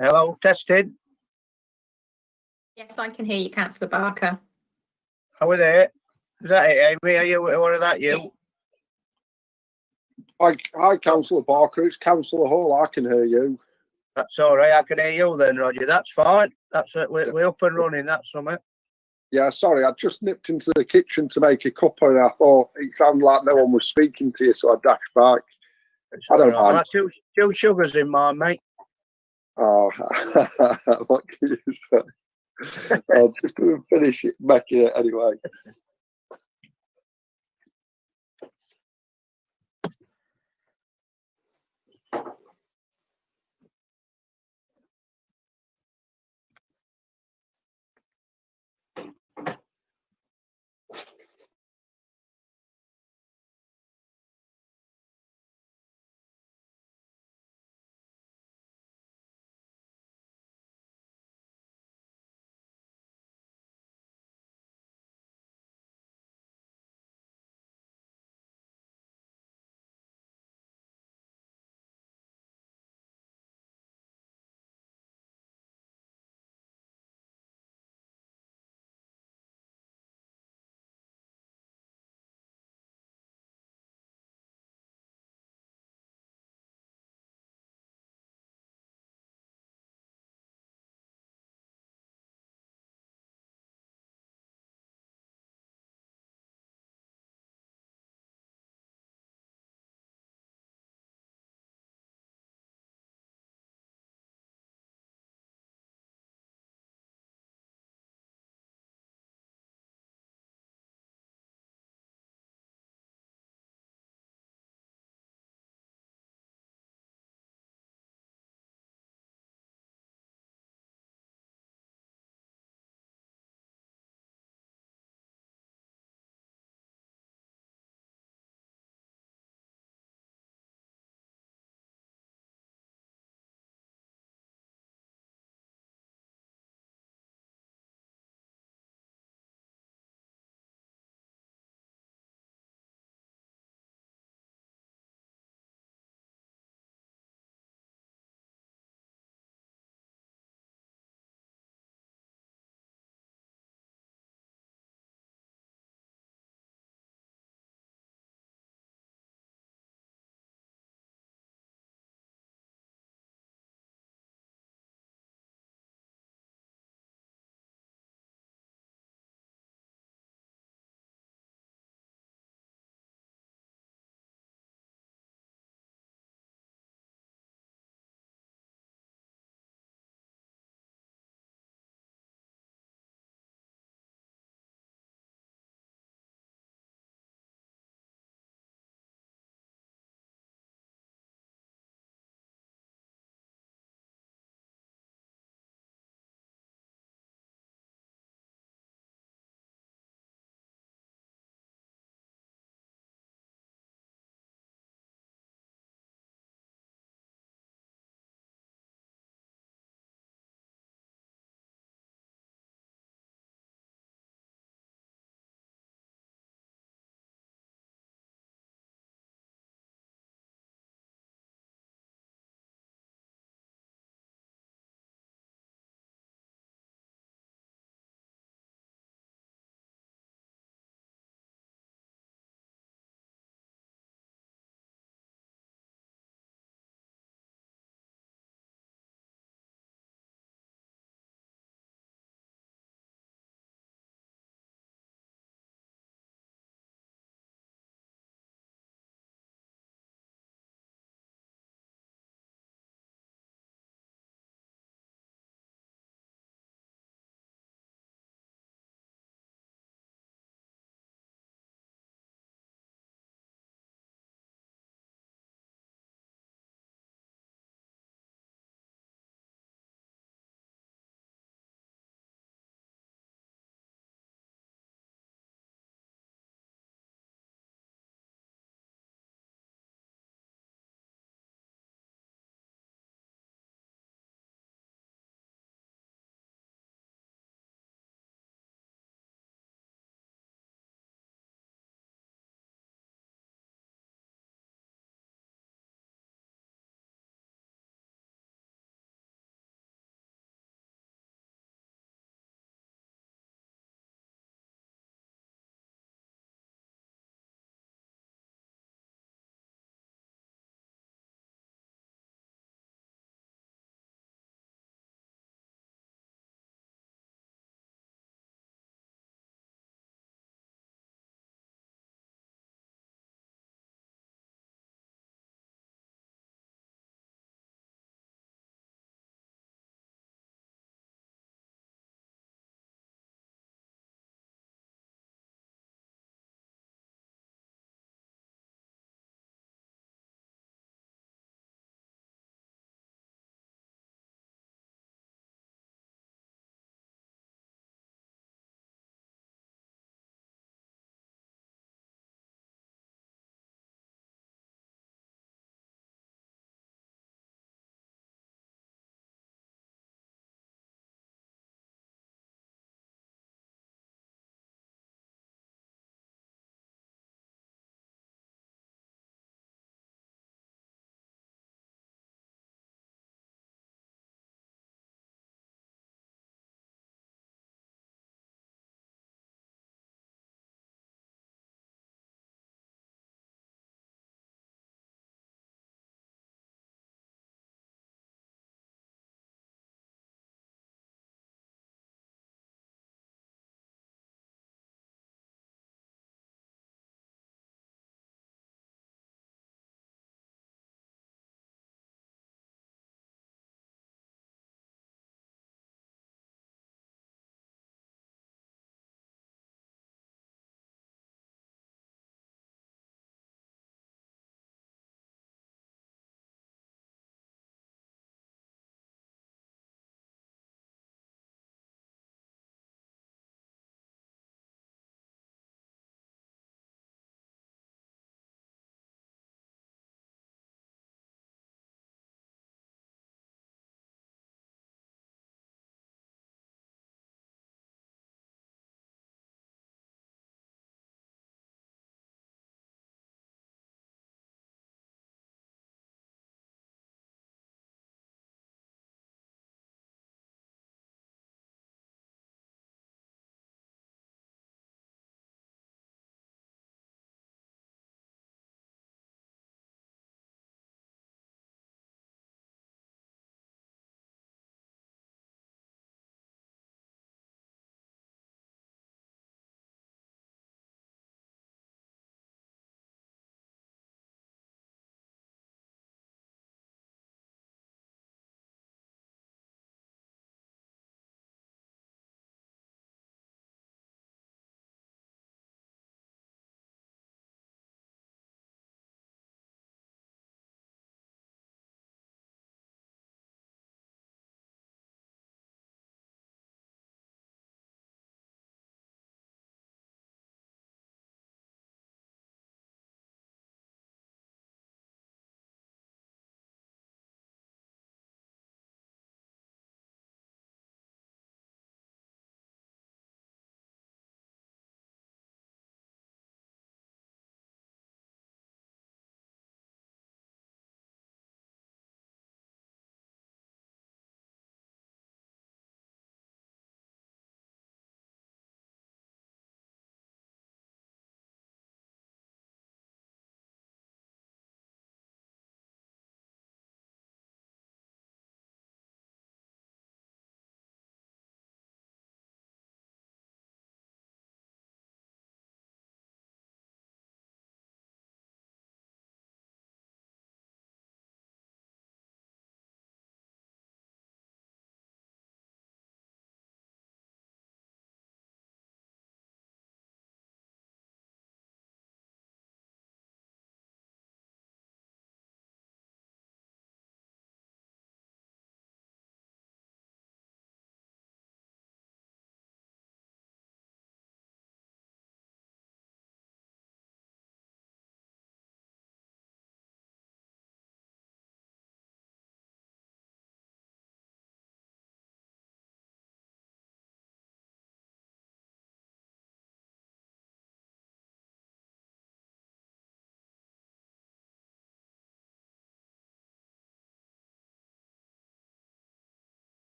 Hello, tested. Yes, I can hear you, Councillor Barker. Are we there? Is that it, Amy? Are you, or is that you? Hi, Councillor Barker. It's Councillor Hall. I can hear you. That's all right. I can hear you then, Roger. That's fine. That's it. We're up and running. That's something. Yeah, sorry. I just nipped into the kitchen to make a cuppa and I thought it sounded like no one was speaking to you, so I dashed back. I don't mind. I'll have two sugars in mine, mate. Oh, what can you say? I'll just finish it, making it anyway.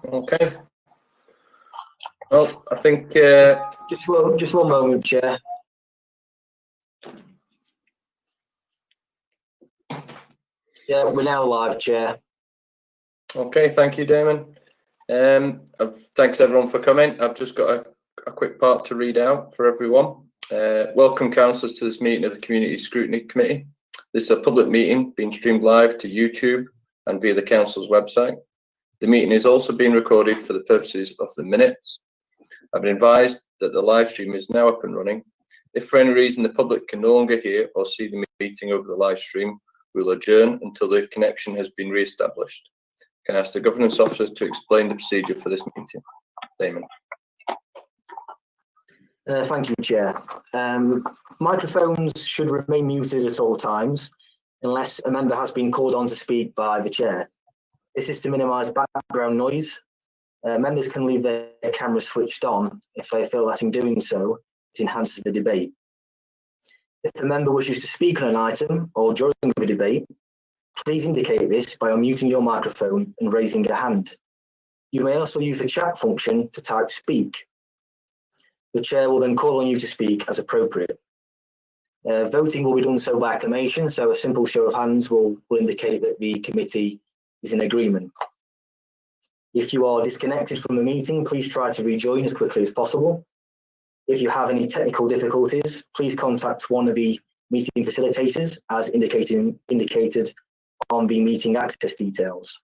Okay. Well, I think Just one moment, Chair. Yeah, we're now live, Chair. okay. Thank you, Damon. Thanks everyone for coming. I've just got a quick part to read out for everyone. Welcome, councillors, to this meeting of the Community Scrutiny Committee. This is a public meeting being streamed live to YouTube and via the council's website. The meeting is also being recorded for the purposes of the minutes. I've been advised that the live stream is now up and running. If for any reason the public can no longer hear or see the meeting over the live stream, we will adjourn until the connection has been re-established. Can I ask the governance officer to explain the procedure for this meeting? Damon. Thank you, Chair. Microphones should remain muted at all times unless a member has been called on to speak by the Chair. This is to minimise background noise. Members can leave their cameras switched on if they feel that in doing so, it enhances the debate. If the member wishes to speak on an item or during the debate, please indicate this by unmuting your microphone and raising a hand. You may also use the chat function to type speak. The Chair will then call on you to speak as appropriate. Voting will be done so by acclamation, so a simple show of hands will indicate that the committee is in agreement. If you are disconnected from the meeting, please try to rejoin as quickly as possible. If you have any technical difficulties, please contact one of the meeting facilitators as indicated on the meeting access details.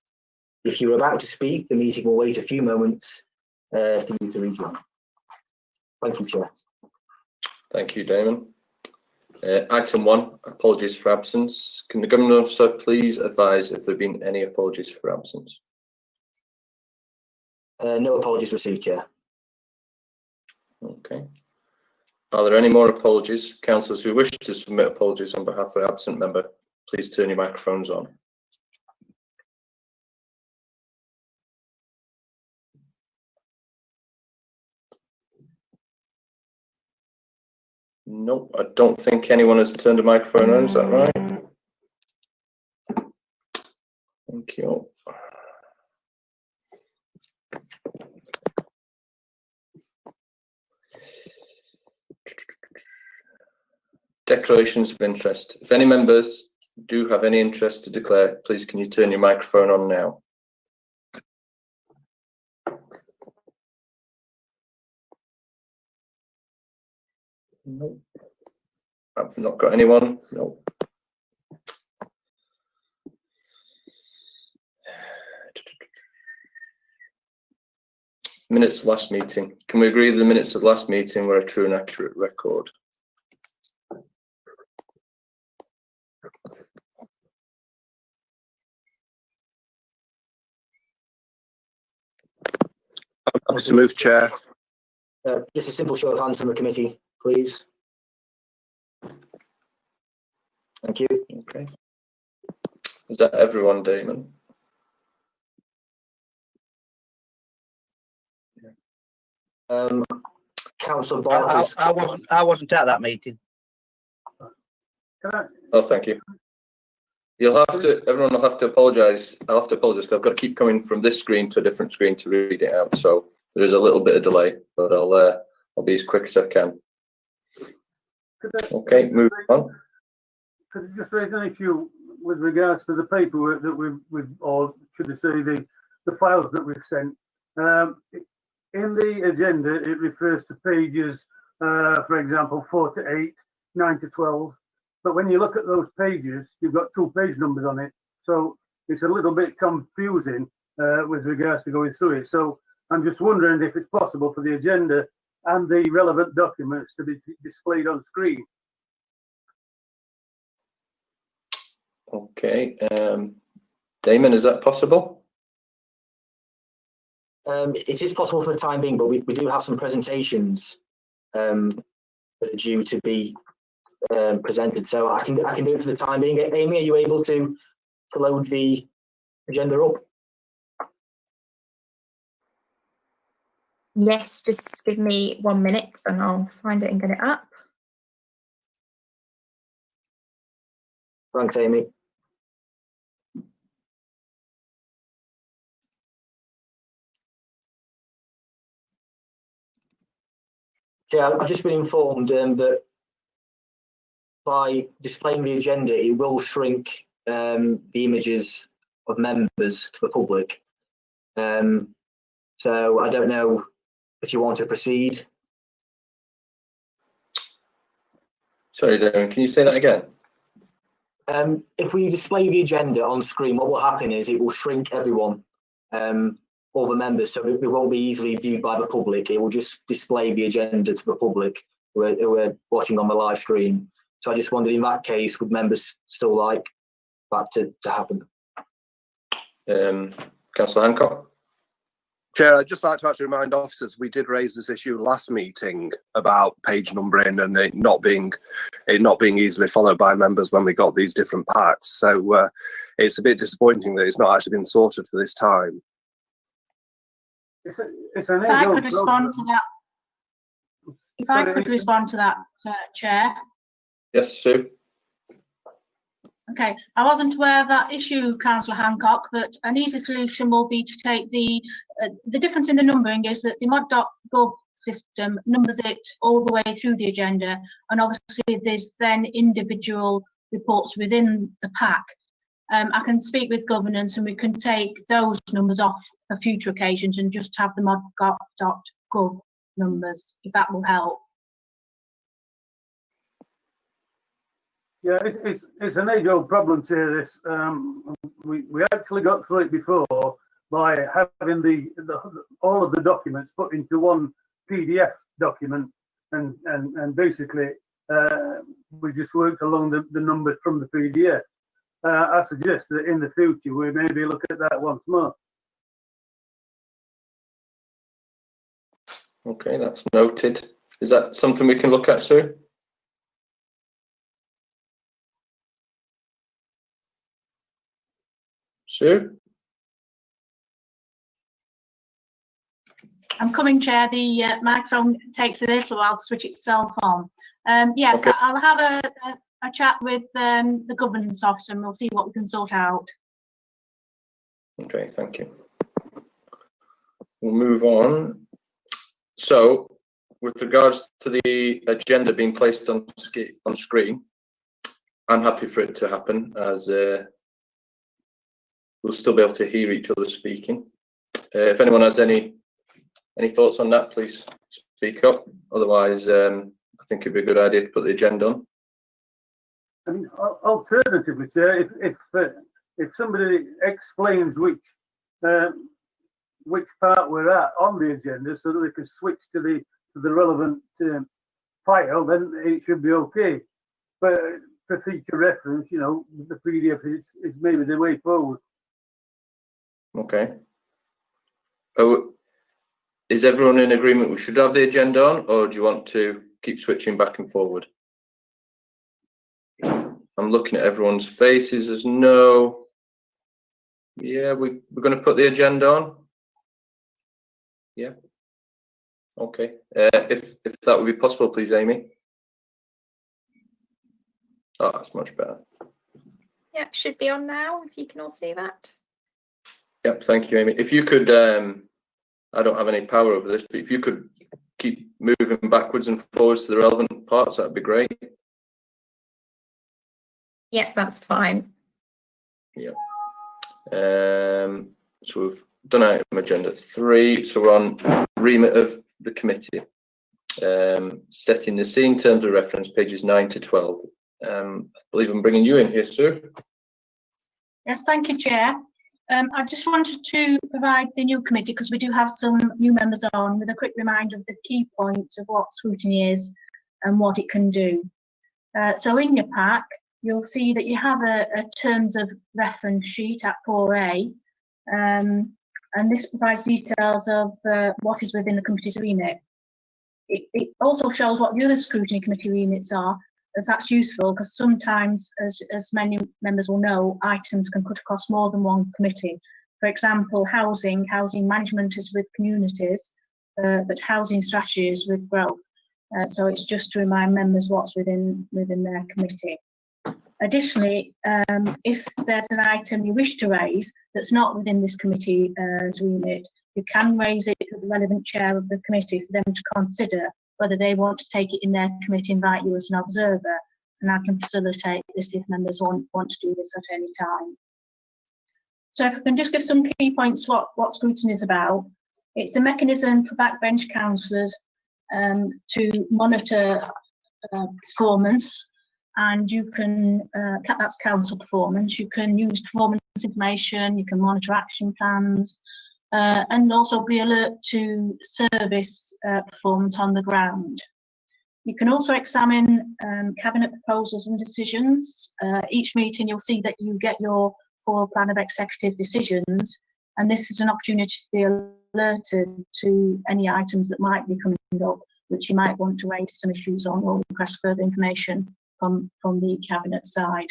If you're about to speak, the meeting will wait a few moments for you to rejoin. Thank you, Chair. Thank you, Damon. Item 1, apologies for absence. Can the government officer please advise if there have been any apologies for absence? No apologies received, Chair. Okay. Are there any more apologies? Councillors who wish to submit apologies on behalf of an absent member, please turn your microphones on. Nope, I don't think anyone has turned a microphone on, is that right? Thank you. Declarations of interest. If any members do have any interest to declare, please can you turn your microphone on now? Nope. I've not got anyone. Nope. Minutes of last meeting. Can we agree that the minutes of the last meeting were a true and accurate record? Happy to move, Chair. Just a simple show of hands from the committee, please. Thank you. Okay. Is that everyone, Damon? Councillor Bartlett. I wasn't at that meeting. Oh, thank you. You'll have to, everyone will have to apologise. I'll have to apologise because I've got to keep coming from this screen to a different screen to read it out. So there is a little bit of delay, but I'll be as quick as I can. Okay, move on. Could you just raise an issue with regards to the paperwork that we've or should I say the files that we've sent? In the agenda, it refers to pages, for example, 4 to 8, 9 to 12. But when you look at those pages, you've got 2 page numbers on it. So it's a little bit confusing with regards to going through it. So I'm just wondering if it's possible for the agenda and the relevant documents to be displayed on screen. Okay, Damon, is that possible? It is possible for the time being, but we do have some presentations that are due to be presented, so I can do it for the time being. Amy, are you able to load the agenda up? Yes, just give me 1 minute and I'll find it and get it up. Thanks, Amy. Yeah, I've just been informed that by displaying the agenda, it will shrink the images of members to the public. So I don't know if you want to proceed. Sorry, Darren, can you say that again? If we display the agenda on screen, what will happen is it will shrink everyone, all the members, so it won't be easily viewed by the public. It will just display the agenda to the public who are watching on the live stream. So I just wondered, in that case, would members still like that to happen? Councillor Hancock? Chair, I'd just like to actually remind officers we did raise this issue last meeting about page numbering and it not being easily followed by members when we got these different packs. So it's a bit disappointing that it's not actually been sorted for this time. It's an If I could respond to that. If I Sorry, could respond to that, Chair. Yes, Sue? Okay, I wasn't aware of that issue, Councillor Hancock, but an easy solution will be to take the difference in the numbering is that the mod.gov system numbers it all the way through the agenda, and obviously there's then individual reports within the pack. I can speak with governance and we can take those numbers off for future occasions and just have the mod.gov numbers, if that will help. Yeah, it's an age-old problem to this. We actually got through it before by having all of the documents put into one PDF document, and basically we just worked along the numbers from the PDF. I suggest that in the future we maybe look at that once more. Okay, that's noted. Is that something we can look at, Sue? Sue? I'm coming, Chair. The microphone takes a little while to switch itself on. Yes, Okay. I'll have a chat with the governance officer and we'll see what we can sort out. Okay, thank you. We'll move on. So, with regards to the agenda being placed on screen, I'm happy for it to happen, as we'll still be able to hear each other speaking. If anyone has any thoughts on that, please speak up. Otherwise, I think it'd be a good idea to put the agenda on. I mean, alternatively, Chair, if somebody explains which part we're at on the agenda, so that we can switch to the relevant file, then it should be okay. But for future reference, you know, the PDF is maybe the way forward. Okay. Oh, is everyone in agreement we should have the agenda on, or do you want to keep switching back and forward? I'm looking at everyone's faces as no. Yeah, we're going to put the agenda on. Yeah. Okay. If that would be possible, please, Amy. Oh, that's much better. Yeah, should be on now, if you can all see that. Yep, thank you, Amy. If you could, I don't have any power over this, but if you could keep moving backwards and forwards to the relevant parts, that'd be great. Yeah, that's fine. Yeah. So we've done item agenda 3. So we're on remit of the committee. Setting the scene, terms of reference, pages 9 to 12. I believe I'm bringing you in here, Sue. Yes, thank you, Chair. I just wanted to provide the new committee, because we do have some new members on, with a quick reminder of the key points of what scrutiny is and what it can do. So in your pack, you'll see that you have a terms of reference sheet at 4A, and this provides details of what is within the committee's remit. It also shows what the other scrutiny committee remits are, as that's useful, because sometimes, as many members will know, items can cut across more than one committee. For example, housing management is with communities, but housing strategy is with growth. So it's just to remind members what's within their committee. Additionally, if there's an item you wish to raise that's not within this committee's remit, you can raise it with the relevant chair of the committee for them to consider whether they want to take it in their committee, invite you as an observer, and I can facilitate this if members want to do this at any time. So if I can just give some key points what Scrutiny is about. It's a mechanism for backbench councillors to monitor performance, and you can, that's council performance, you can use performance information, you can monitor action plans, and also be alert to service performance on the ground. You can also examine cabinet proposals and decisions. Each meeting you'll see that you get your full plan of executive decisions, and this is an opportunity to be alerted to any items that might be coming up, which you might want to raise some issues on or request further information from the cabinet side.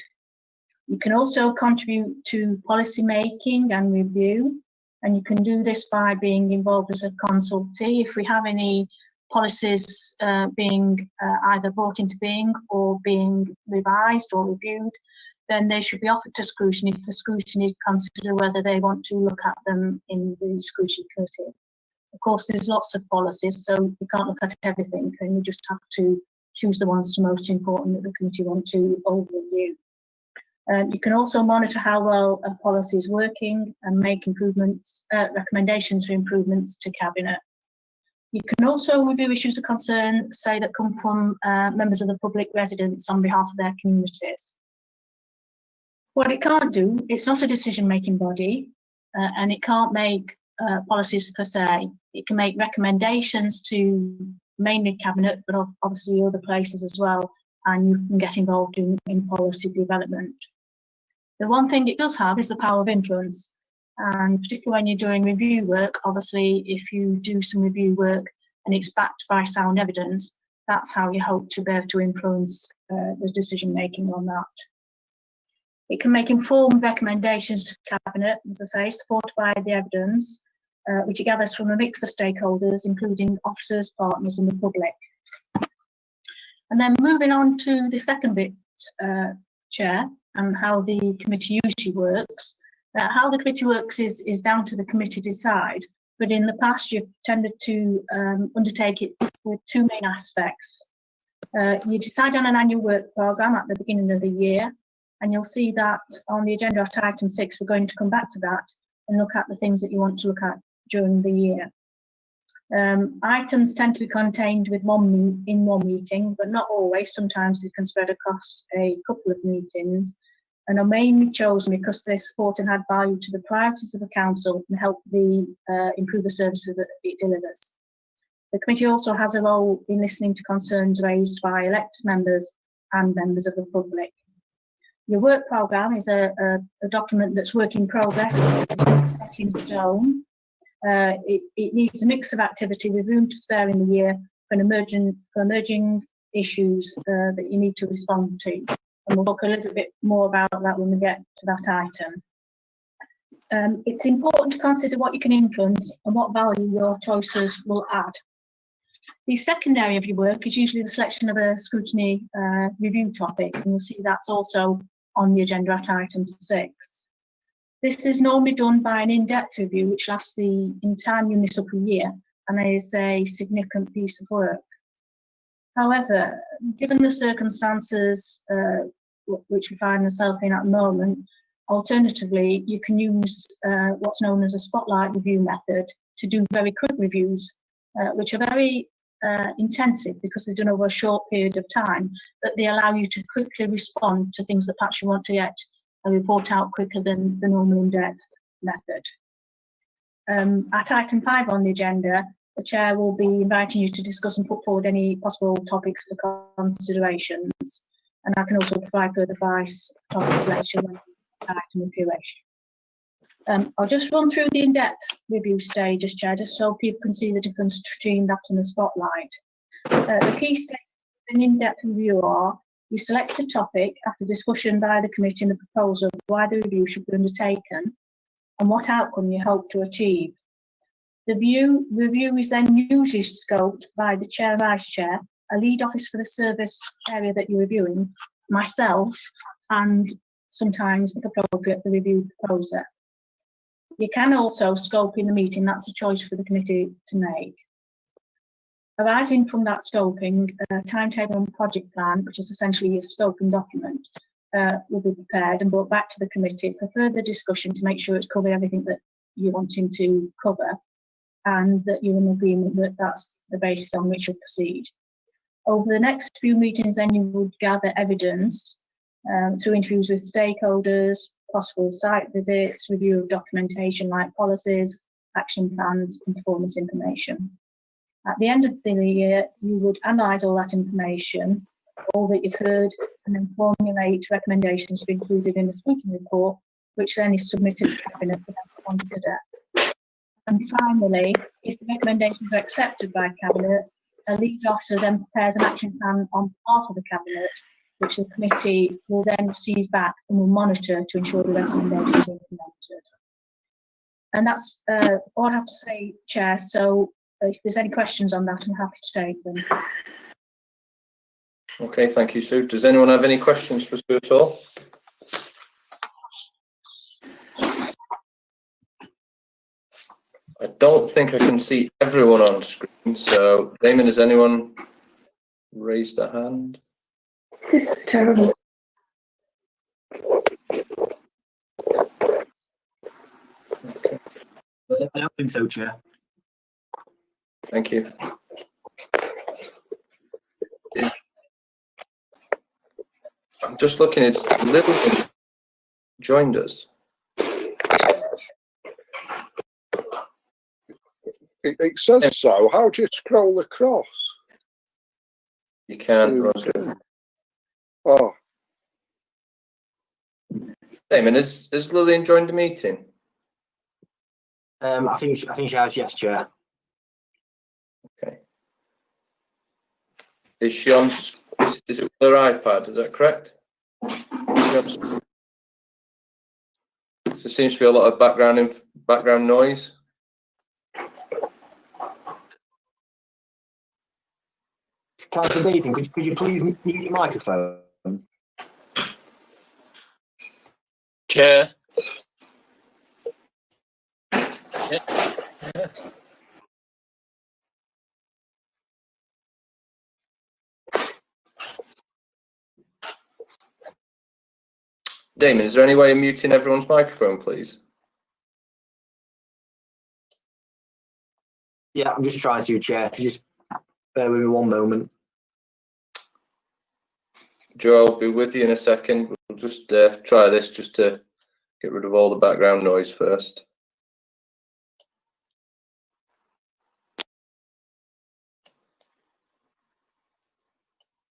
You can also contribute to policy making and review, and you can do this by being involved as a consultee. If we have any policies being either brought into being or being revised or reviewed, then they should be offered to Scrutiny for Scrutiny to consider whether they want to look at them in the Scrutiny Committee. Of course, there's lots of policies, so you can't look at everything, and you just have to choose the ones that are most important that the committee want to overview. You can also monitor how well a policy is working and make improvements, recommendations for improvements to Cabinet. You can also review issues of concern, say, that come from members of the public, residents on behalf of their communities. What it can't do, it's not a decision-making body, and it can't make policies per se. It can make recommendations to mainly Cabinet, but obviously other places as well, and you can get involved in policy development. The one thing it does have is the power of influence, and particularly when you're doing review work, obviously if you do some review work and it's backed by sound evidence, that's how you hope to be able to influence the decision making on that. It can make informed recommendations to Cabinet, as I say, supported by the evidence, which it gathers from a mix of stakeholders, including officers, partners and the public. And then moving on to the second bit, Chair, and how the committee usually works. How the committee works is down to the committee to decide, but in the past you've tended to undertake it with two main aspects. You decide on an annual work programme at the beginning of the year, and you'll see that on the agenda of item 6, we're going to come back to that and look at the things that you want to look at during the year. Items tend to be contained in one meeting, but not always. Sometimes they can spread across a couple of meetings, and are mainly chosen because they support and add value to the priorities of the council and help improve the services that it delivers. The committee also has a role in listening to concerns raised by elected members and members of the public. Your work programme is a document that's work in progress, it's set in stone. It needs a mix of activity with room to spare in the year for emerging issues that you need to respond to. And we'll talk a little bit more about that when we get to that item. It's important to consider what you can influence and what value your choices will add. The second area of your work is usually the selection of a Scrutiny review topic, and you'll see that's also on the agenda at item 6. This is normally done by an in-depth review which lasts the entire municipal year and is a significant piece of work. However, given the circumstances which we find ourselves in at the moment, alternatively, you can use what's known as a spotlight review method to do very quick reviews, which are very intensive because they're done over a short period of time, but they allow you to quickly respond to things that perhaps you want to get a report out quicker than the normal in-depth method. At item 5 on the agenda, the Chair will be inviting you to discuss and put forward any possible topics for considerations, and I can also provide further advice, topic selection and item evaluation. I'll just run through the in-depth review stage as Chair, just so people can see the difference between that and the spotlight. The key stages of an in-depth review are: you select a topic after discussion by the committee and the proposal of why the review should be undertaken and what outcome you hope to achieve. The review is then usually scoped by the Chair and Vice Chair, a lead office for the service area that you're reviewing, myself, and sometimes, if appropriate, the review proposer. You can also scope in the meeting, that's a choice for the committee to make. arising from that scoping, a timetable and project plan, which is essentially a scoping document, will be prepared and brought back to the committee for further discussion to make sure it's covered everything that you're wanting to cover, and that you're in agreement that that's the basis on which you'll proceed. Over the next few meetings, then you would gather evidence through interviews with stakeholders, possible site visits, review of documentation like policies, action plans, and performance information. At the end of the year, you would analyse all that information, all that you've heard, and then formulate recommendations to be included in the scrutiny report, which then is submitted to Cabinet for them to consider. And finally, if the recommendations are accepted by Cabinet, a lead officer then prepares an action plan on behalf of the Cabinet, which the committee will then receive back and will monitor to ensure the recommendations are implemented. And that's all I have to say, Chair. So if there's any questions on that, I'm happy to take them. Okay, thank you, Sue. Does anyone have any questions for Sue at all? I don't think I can see everyone on screen. So, Damon, has anyone raised a hand? This is terrible. I don't think so, Chair. Thank you. I'm just looking, it's Lily joined us. It says so. How do you scroll across? You can, Roger. Oh, Damon, has Lillian joined the meeting? I think she has, yes, Chair. Okay. Is she on? Is it with her iPad? Is that correct? There seems to be a lot of background noise. Councillor Dayton, could you please mute your microphone? Chair. Damon, is there any way of muting everyone's microphone, please? Yeah, I'm just trying to, Chair. If you just bear with me one moment. Joe, I'll be with you in a second. We'll just try this just to get rid of all the background noise first.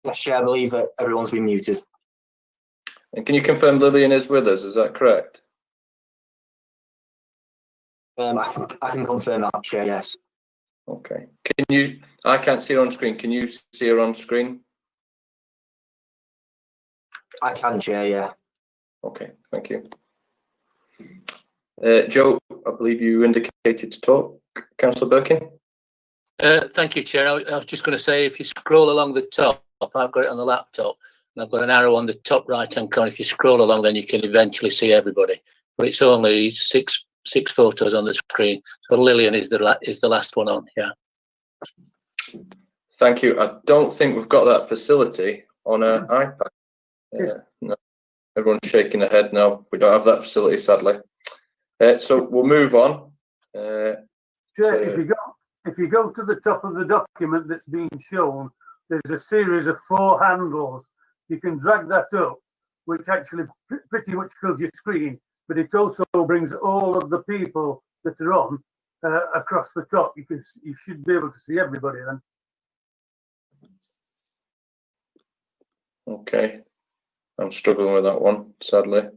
Yes, Chair, I believe that everyone's been muted. And can you confirm Lillian is with us? Is that correct? I can confirm that, Chair, yes. Okay. Can you? I can't see her on screen. Can you see her on screen? I can, Chair, yeah. Okay, thank you. Joe, I believe you indicated to talk. Councillor Birkin? Thank you, Chair. I was just going to say, if you scroll along the top, I've got it on the laptop, and I've got an arrow on the top right-hand corner. If you scroll along, then you can eventually see everybody. But it's only six photos on the screen. So Lillian is the last one on. Yeah. Thank you. I don't think we've got that facility on an iPad. No. Everyone's shaking their head now. We don't have that facility, sadly. So we'll move on. Chair, if you go to the top of the document that's being shown, there's a series of 4 handles. You can drag that up, which actually pretty much fills your screen, but it also brings all of the people that are on across the top. You should be able to see everybody then. Okay. I'm struggling with that one, sadly.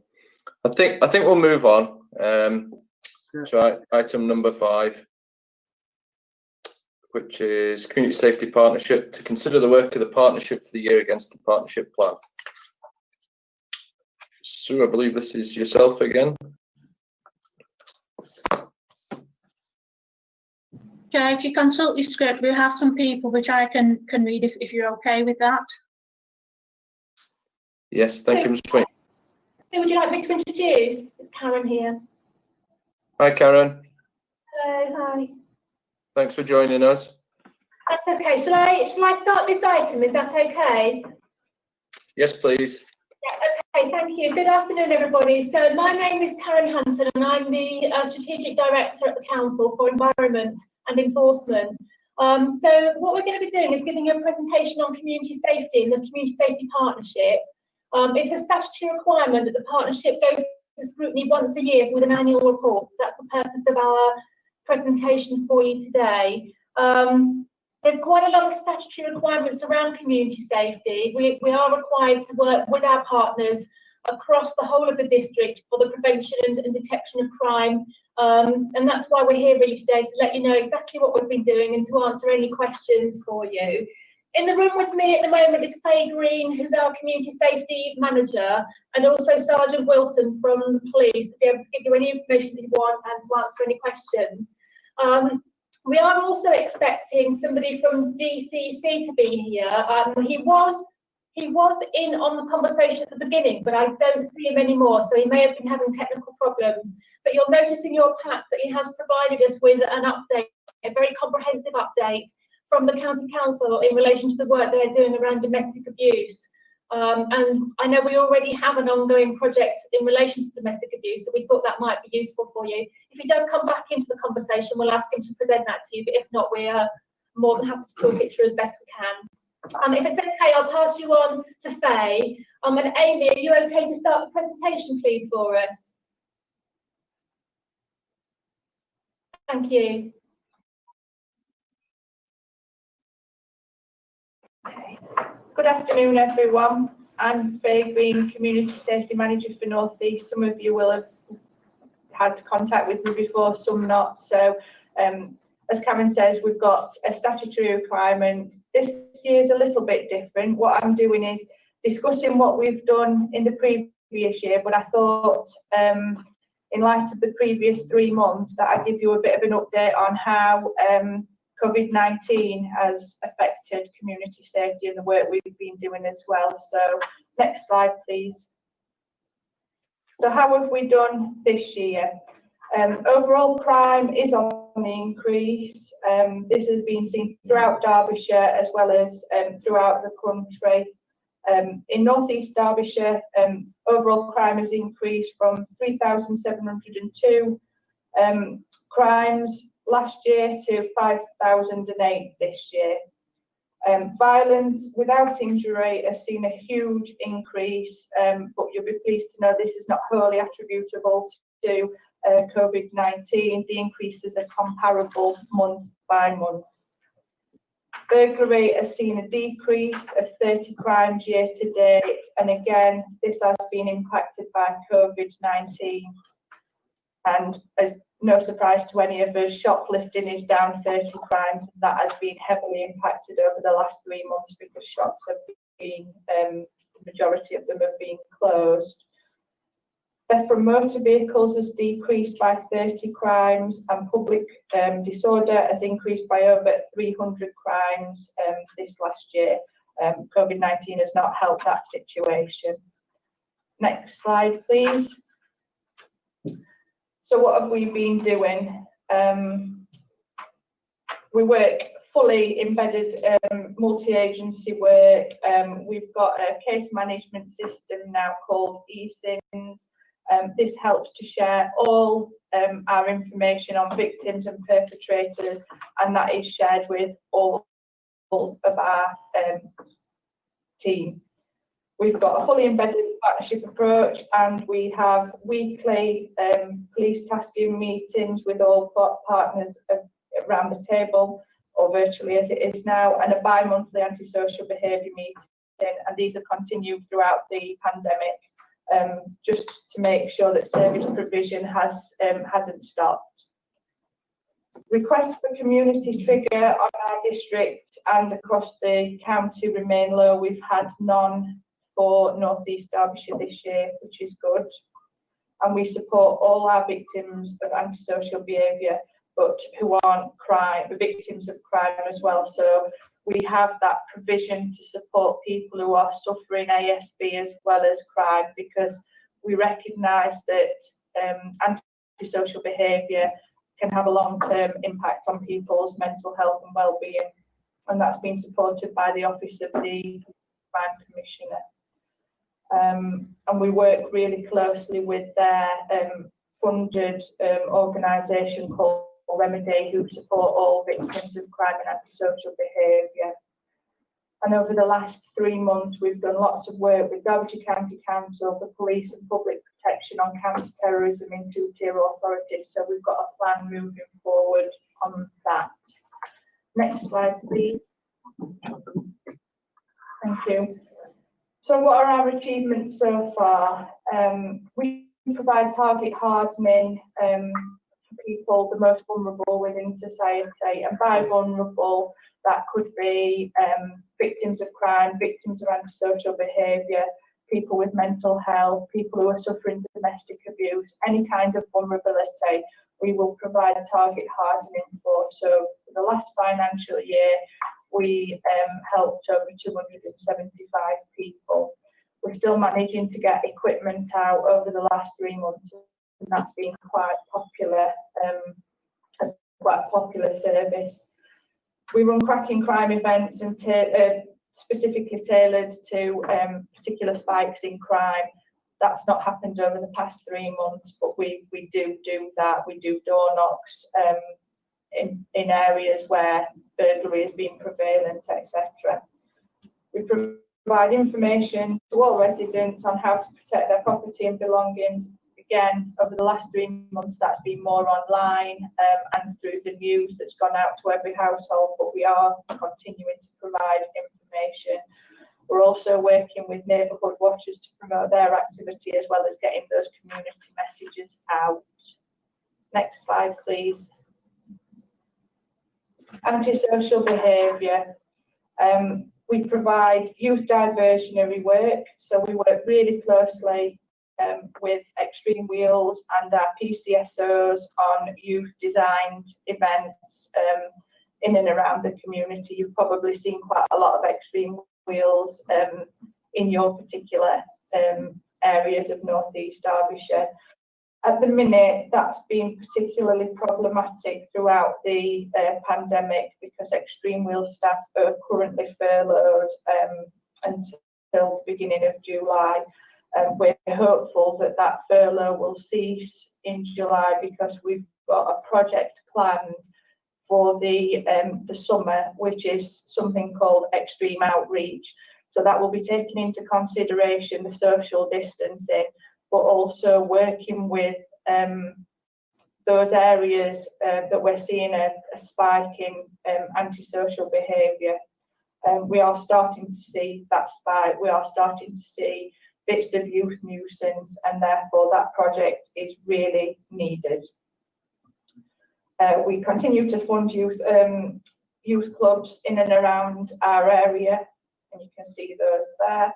I think we'll move on. So item number 5, which is Community Safety Partnership, to consider the work of the partnership for the year against the partnership plan. Sue, I believe this is yourself again. Chair, if you consult your script, we have some people which I can read if you're okay with that. Yes, thank you, Ms. Swain. Who would you like me to introduce? It's Karen here. Hi, Karen. Hello, hi. Thanks for joining us. That's okay. Shall I start this item? Is that okay? Yes, please. Yeah, okay, thank you. Good afternoon, everybody. So my name is Karen Hanson, and I'm the Strategic Director at the Council for Environment and Enforcement. So what we're going to be doing is giving you a presentation on community safety and the Community Safety Partnership. It's a statutory requirement that the partnership goes to scrutiny once a year with an annual report. So that's the purpose of our presentation for you today. There's quite a lot of statutory requirements around community safety. We are required to work with our partners across the whole of the district for the prevention and detection of crime. And that's why we're here really today, to let you know exactly what we've been doing and to answer any questions for you. In the room with me at the moment is Faye Green, who's our community safety manager, and also Sergeant Wilson from the police, to be able to give you any information that you want and to answer any questions. We are also expecting somebody from DCC to be here. He was in on the conversation at the beginning, but I don't see him anymore, so he may have been having technical problems. But you'll notice in your pack that he has provided us with an update, a very comprehensive update from the County Council in relation to the work they're doing around domestic abuse. And I know we already have an ongoing project in relation to domestic abuse, so we thought that might be useful for you. If he does come back into the conversation, we'll ask him to present that to you, but if not, we are more than happy to talk it through as best we can. If it's okay, I'll pass you on to Faye. And Amy, are you okay to start the presentation, please, for us? Thank you. Okay. Good afternoon, everyone. I'm Faye Green, Community Safety Manager for North East. Some of you will have had contact with me before, some not. So, as Karen says, we've got a statutory requirement. This year is a little bit different. What I'm doing is discussing what we've done in the previous year, but I thought, in light of the previous 3 months, that I'd give you a bit of an update on how COVID-19 has affected community safety and the work we've been doing as well. So next slide, please. So how have we done this year? Overall crime is on the increase. This has been seen throughout Derbyshire as well as throughout the country. In North East Derbyshire, overall crime has increased from 3,702 crimes last year to 5,008 this year. Violence without injury has seen a huge increase, but you'll be pleased to know this is not wholly attributable to COVID-19. The increases are comparable month by month. Burglary has seen a decrease of 30 crimes year to date, and again, this has been impacted by COVID-19. And no surprise to any of us, shoplifting is down 30 crimes, and that has been heavily impacted over the last 3 months because shops have been, the majority of them have been closed. Theft from motor vehicles has decreased by 30 crimes, and public disorder has increased by over 300 crimes this last year. COVID-19 has not helped that situation. Next slide, please. So what have we been doing? We work fully embedded multi-agency work. We've got a case management system now called eSINs. This helps to share all our information on victims and perpetrators, and that is shared with all of our team. We've got a fully embedded partnership approach, and we have weekly police tasking meetings with all partners around the table, or virtually as it is now, and a bi-monthly antisocial behaviour meeting, and these have continued throughout the pandemic, just to make sure that service provision hasn't stopped. Requests for community trigger on our district and across the county remain low. We've had none for North East Derbyshire this year, which is good. And we support all our victims of antisocial behaviour, but who aren't victims of crime as well. So we have that provision to support people who are suffering ASB as well as crime, because we recognise that antisocial behaviour can have a long-term impact on people's mental health and well-being. and that's been supported by the Office of the Crime Commissioner. And we work really closely with their funded organisation called Remedy, who support all victims of crime and antisocial behaviour. And over the last 3 months, we've done lots of work with Derbyshire County Council, the police and public protection on counter-terrorism in 2-tier authorities. So we've got a plan moving forward on that. Next slide, please. Thank you. So what are our achievements so far? We provide target hardening for people, the most vulnerable within society, and by vulnerable, that could be victims of crime, victims of antisocial behaviour, people with mental health, people who are suffering domestic abuse, any kind of vulnerability, we will provide target hardening for. So for the last financial year, we helped over 275 people. We're still managing to get equipment out over the last 3 months, and that's been quite popular, a quite popular service. We run cracking crime events and specifically tailored to particular spikes in crime. That's not happened over the past 3 months, but we do that. We do door knocks in areas where burglary has been prevalent, etc. We provide information to all residents on how to protect their property and belongings. Again, over the last 3 months, that's been more online and through the news that's gone out to every household, but we are continuing to provide information. We're also working with neighbourhood watchers to promote their activity, as well as getting those community messages out. Next slide, please. Antisocial behaviour. We provide youth diversionary work, so we work really closely with Extreme Wheels and our PCSOs on youth designed events in and around the community. You've probably seen quite a lot of Extreme Wheels in your particular areas of North East Derbyshire. At the minute, that's been particularly problematic throughout the pandemic because Extreme Wheels staff are currently furloughed until the beginning of July. We're hopeful that that furlough will cease in July because we've got a project planned for the summer, which is something called Extreme Outreach. So that will be taking into consideration the social distancing, but also working with those areas that we're seeing a spike in antisocial behaviour. We are starting to see that spike. We are starting to see bits of youth nuisance, and therefore that project is really needed. We continue to fund youth clubs in and around our area, and you can see those there.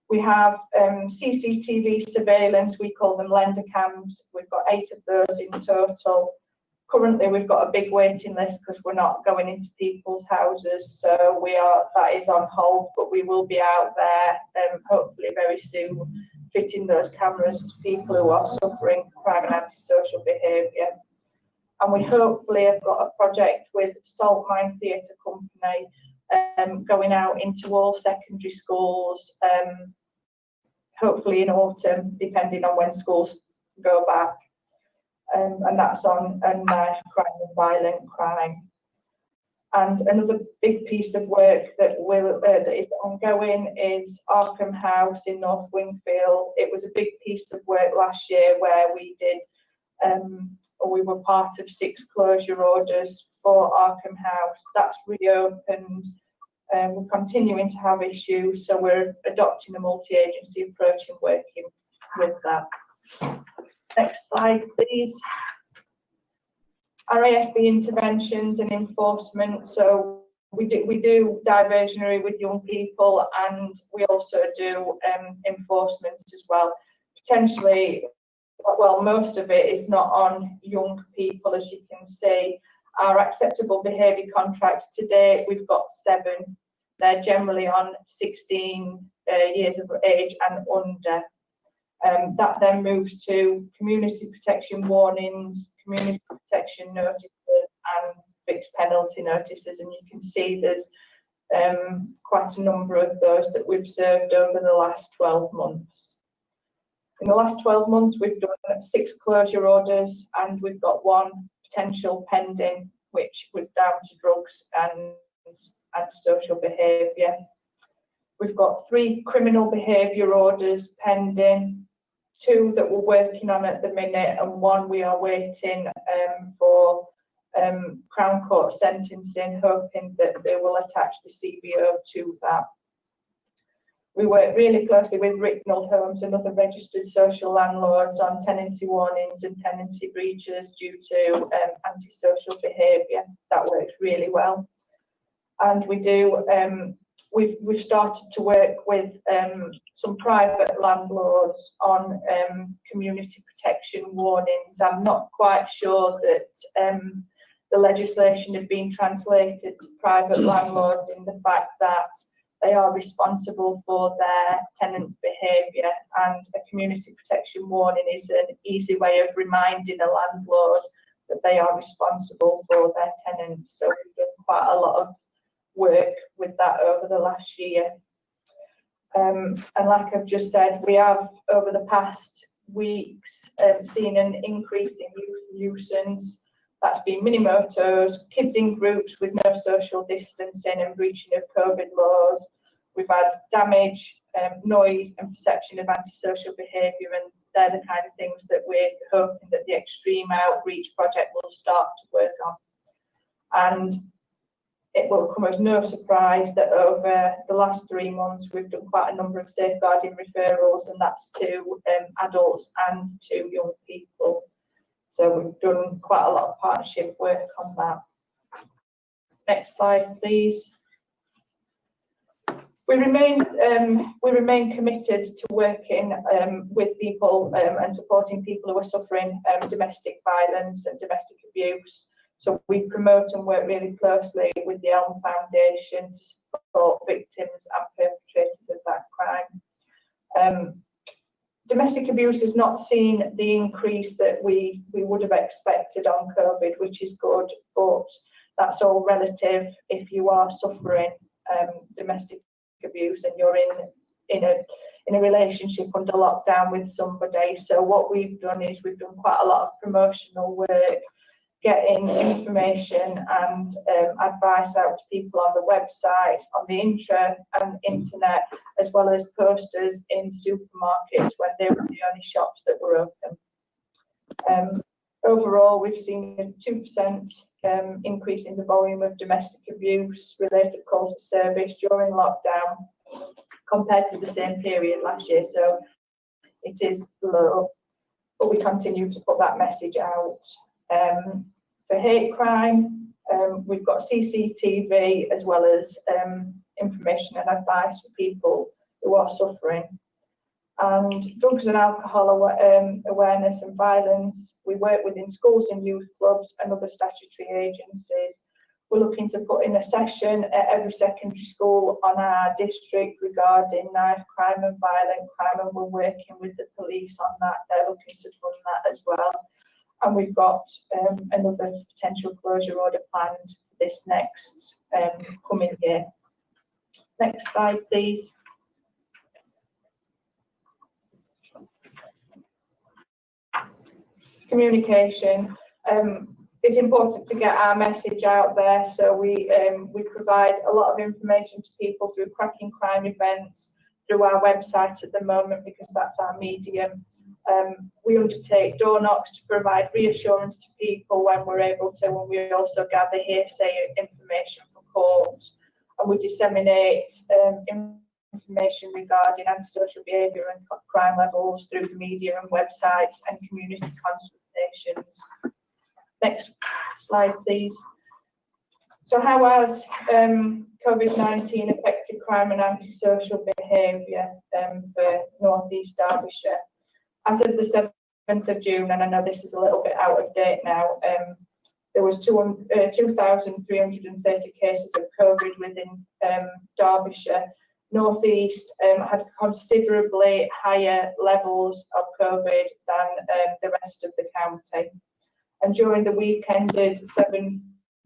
We have CCTV surveillance, we call them lender cams. We've got 8 of those in total. Currently, we've got a big waiting list because we're not going into people's houses, so that is on hold, but we will be out there hopefully very soon, fitting those cameras to people who are suffering crime and antisocial behaviour. And we hopefully have got a project with Salt Mine Theatre Company going out into all secondary schools, hopefully in autumn, depending on when schools go back. And that's on knife crime and violent crime. And another big piece of work that is ongoing is Arkham House in North Wingfield. It was a big piece of work last year where we did, we were part of 6 closure orders for Arkham House. That's reopened. We're continuing to have issues, so we're adopting a multi-agency approach and working with that. Next slide, please. Our ASB interventions and enforcement. So we do diversionary with young people, and we also do enforcement as well. Potentially, well, most of it is not on young people, as you can see. Our acceptable behaviour contracts today, we've got 7. They're generally on 16 years of age and under. That then moves to community protection warnings, community protection notices, and fixed penalty notices, and you can see there's quite a number of those that we've served over the last 12 months. In the last 12 months, we've done 6 closure orders, and we've got 1 potential pending, which was down to drugs and antisocial behaviour. We've got 3 criminal behaviour orders pending, 2 that we're working on at the minute, and 1 we are waiting for Crown Court sentencing, hoping that they will attach the CBO to that. We work really closely with Ricknold Homes and other registered social landlords on tenancy warnings and tenancy breaches due to antisocial behaviour. That works really well. And we do, we've started to work with some private landlords on community protection warnings. I'm not quite sure that the legislation had been translated to private landlords in the fact that they are responsible for their tenants' behaviour, and a community protection warning is an easy way of reminding a landlord that they are responsible for their tenants. So we've done quite a lot of work with that over the last year. And like I've just said, we have over the past weeks seen an increase in youth nuisance. That's been mini-motos, kids in groups with no social distancing and breaching of COVID laws. We've had damage, noise and perception of antisocial behaviour, and they're the kind of things that we're hoping that the Extreme Outreach project will start to work on. And it will come as no surprise that over the last 3 months we've done quite a number of safeguarding referrals, and that's to adults and to young people. So we've done quite a lot of partnership work on that. Next slide, please. We remain committed to working with people and supporting people who are suffering domestic violence and domestic abuse. So we promote and work really closely with the Elm Foundation to support victims and perpetrators of that crime. Domestic abuse has not seen the increase that we would have expected on COVID, which is good, but that's all relative if you are suffering domestic abuse and you're in a relationship under lockdown with somebody. So what we've done is we've done quite a lot of promotional work, getting information and advice out to people on the website, on the internet, as well as posters in supermarkets when they were the only shops that were open. Overall, we've seen a 2% increase in the volume of domestic abuse related calls for service during lockdown compared to the same period last year. So it is low, but we continue to put that message out. For hate crime, we've got CCTV as well as information and advice for people who are suffering. And drugs and alcohol awareness and violence, we work within schools and youth clubs and other statutory agencies. We're looking to put in a session at every secondary school on our district regarding knife crime and violent crime, and we're working with the police on that. They're looking to fund that as well. And we've got another potential closure order planned this next coming year. Next slide, please. Communication. It's important to get our message out there, so we provide a lot of information to people through cracking crime events, through our website at the moment, because that's our medium. We undertake door knocks to provide reassurance to people when we're able to, and we also gather hearsay information from courts, and we disseminate information regarding antisocial behaviour and crime levels through the media and websites and community consultations. Next slide, please. So how has COVID-19 affected crime and antisocial behaviour for North East Derbyshire? As of the 7th of June, and I know this is a little bit out of date now, there was 2,330 cases of COVID within Derbyshire. North East had considerably higher levels of COVID than the rest of the county. And during the week ended 7th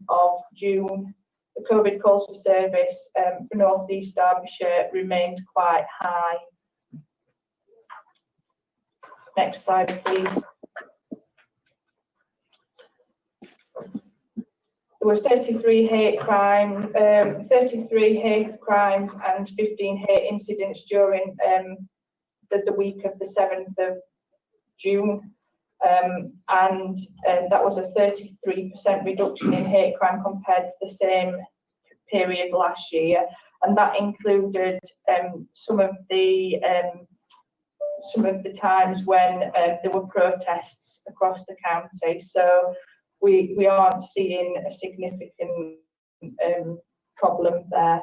of June, the COVID calls for service for North East Derbyshire remained quite high. Next slide, please. There were 33 hate crimes and 15 hate incidents during the week of the 7th of June. And that was a 33% reduction in hate crime compared to the same period last year, and that included some of the times when there were protests across the county. So we aren't seeing a significant problem there.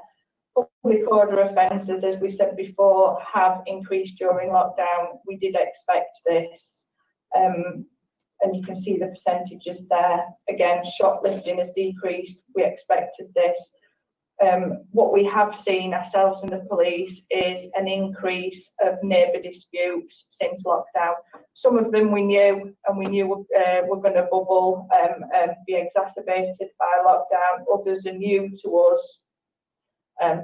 Public order offences, as we said before, have increased during lockdown. We did expect this. And you can see the percentages there. Again, shoplifting has decreased. We expected this. What we have seen ourselves and the police is an increase of neighbour disputes since lockdown. Some of them we knew, and we knew were going to bubble and be exacerbated by lockdown. Others are new to us.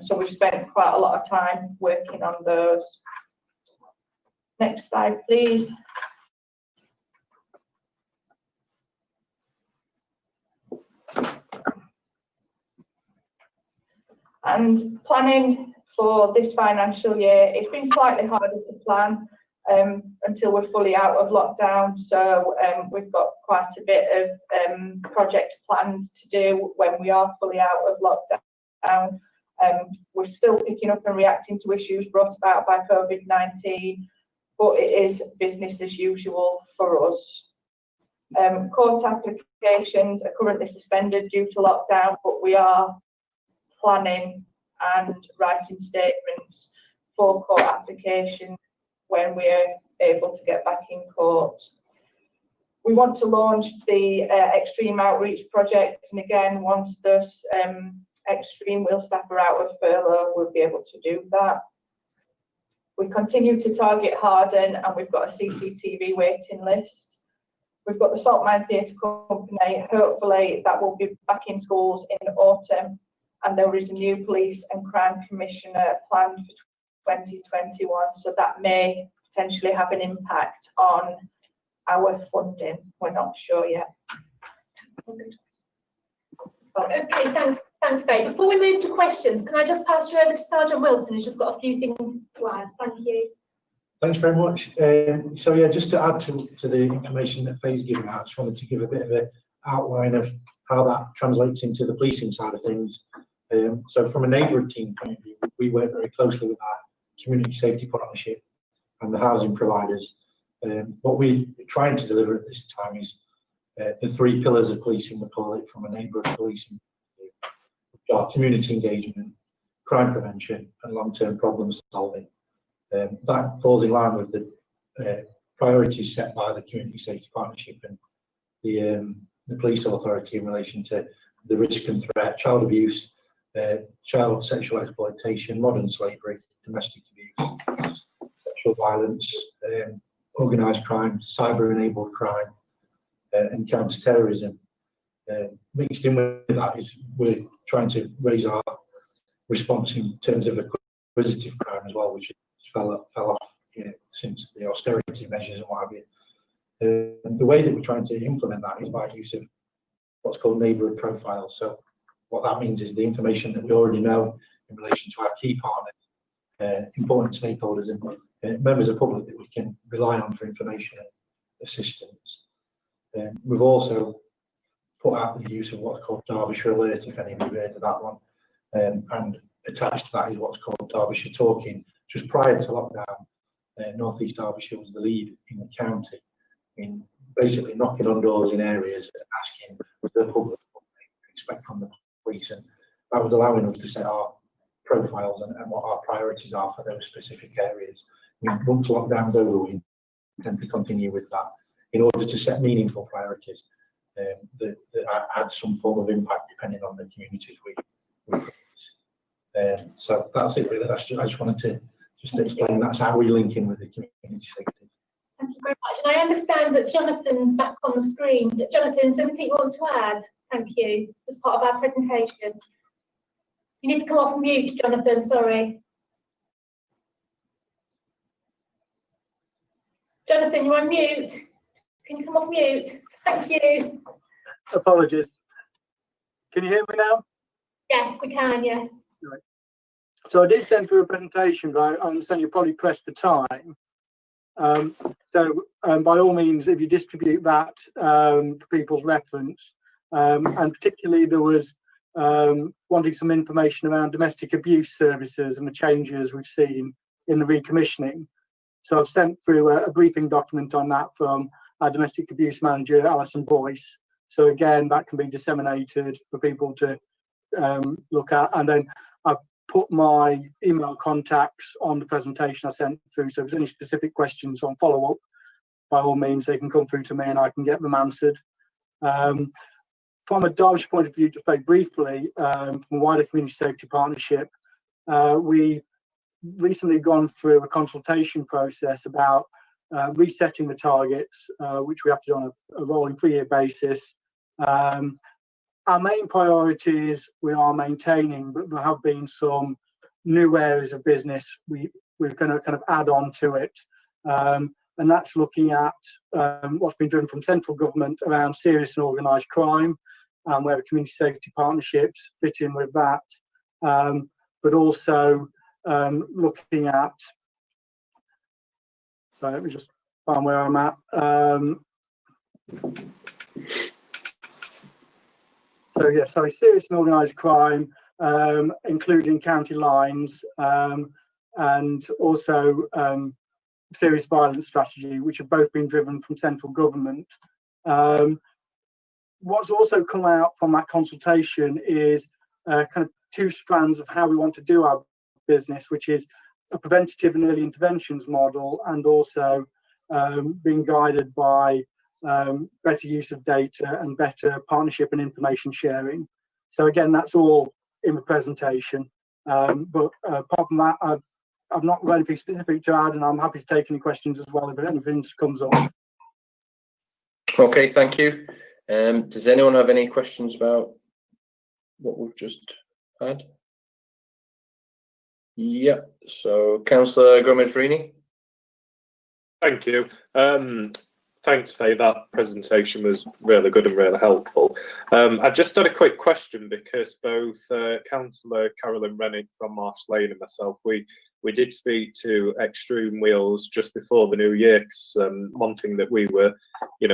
So we've spent quite a lot of time working on those. Next slide, please. And planning for this financial year, it's been slightly harder to plan until we're fully out of lockdown. So we've got quite a bit of projects planned to do when we are fully out of lockdown. We're still picking up and reacting to issues brought about by COVID-19, but it is business as usual for us. Court applications are currently suspended due to lockdown, but we are planning and writing statements for court applications when we're able to get back in court. We want to launch the Extreme Outreach project, and again, once those Extreme wheel staff are out of furlough, we'll be able to do that. We continue to target Harden, and we've got a CCTV waiting list. We've got the Saltmine Theatre Company. Hopefully that will be back in schools in autumn. And there is a new police and crime commissioner planned for 2021, so that may potentially have an impact on our funding. We're not sure yet. Okay, thanks, Faye. Before we move to questions, can I just pass you over to Sergeant Wilson, who's just got a few things to add? Thank you. Thanks very much. So yeah, just to add to the information that Faye's given out, I just wanted to give a bit of an outline of how that translates into the policing side of things. So from a neighbourhood team point of view, we work very closely with our community safety partnership and the housing providers. What we're trying to deliver at this time is the 3 pillars of policing, we call it, from a neighbourhood policing. We've got community engagement, crime prevention and long-term problem solving. That falls in line with the priorities set by the community safety partnership and the police authority in relation to the risk and threat, child abuse, child sexual exploitation, modern slavery, domestic abuse, sexual violence, organised crime, cyber-enabled crime, and counter-terrorism. Mixed in with that is we're trying to raise our response in terms of acquisitive crime as well, which fell off since the austerity measures and what have you. The way that we're trying to implement that is by use of what's called neighbourhood profiles. So what that means is the information that we already know in relation to our key partners, important stakeholders and members of the public that we can rely on for information and assistance. We've also put out the use of what's called Derbyshire Alert, if any of you have heard of that one, and attached to that is what's called Derbyshire Talking. Just prior to lockdown, North East Derbyshire was the lead in the county in basically knocking on doors in areas and asking the public what they expect from the police, and that was allowing us to set our profiles and what our priorities are for those specific areas. Once lockdown's over, we intend to continue with that in order to set meaningful priorities that add some form of impact depending on the communities we so that's it really. I just wanted to explain that's how we link in with the community safety. Thank you very much. And I understand that Jonathan's back on the screen. Jonathan, is there anything you want to add? Thank you. As part of our presentation. You need to come off mute, Jonathan, sorry. Jonathan, you're on mute. Can you come off mute? Thank you. Apologies. Can you hear me now? Yes, we can, yes. Right. So I did send through a presentation, but I understand you probably pressed the time. By all means, if you distribute that for people's reference, and particularly there was wanting some information around domestic abuse services and the changes we've seen in the recommissioning. So I've sent through a briefing document on that from our domestic abuse manager, Alison Boyce. So again, that can be disseminated for people to look at. And then I've put my email contacts on the presentation I sent through. So if there's any specific questions on follow-up, by all means, they can come through to me and I can get them answered. From a Derbyshire point of view, just very briefly, from a wider community safety partnership, we recently gone through a consultation process about resetting the targets, which we have to do on a rolling 3-year basis. Our main priorities we are maintaining, but there have been some new areas of business we're going to kind of add on to it. And that's looking at what's been driven from central government around serious and organised crime, where the community safety partnerships fit in with that, but also looking at, so let me just find where I'm at. Serious and organised crime, including county lines, and also serious violence strategy, which have both been driven from central government. What's also come out from that consultation is kind of 2 strands of how we want to do our business, which is a preventative and early interventions model, and also being guided by better use of data and better partnership and information sharing. So again, that's all in the presentation. But apart from that, I've not got anything specific to add, and I'm happy to take any questions as well if anything comes up. Okay, thank you. Does anyone have any questions about what we've just had? Yeah, so Councillor Gomez-Rini. Thank you. Thanks, Faye. That presentation was really good and really helpful. I just had a quick question because both Councillor Carolyn Rennick from Marsh Lane and myself, we did speak to Extreme Wheels just before the new year. One thing that we were,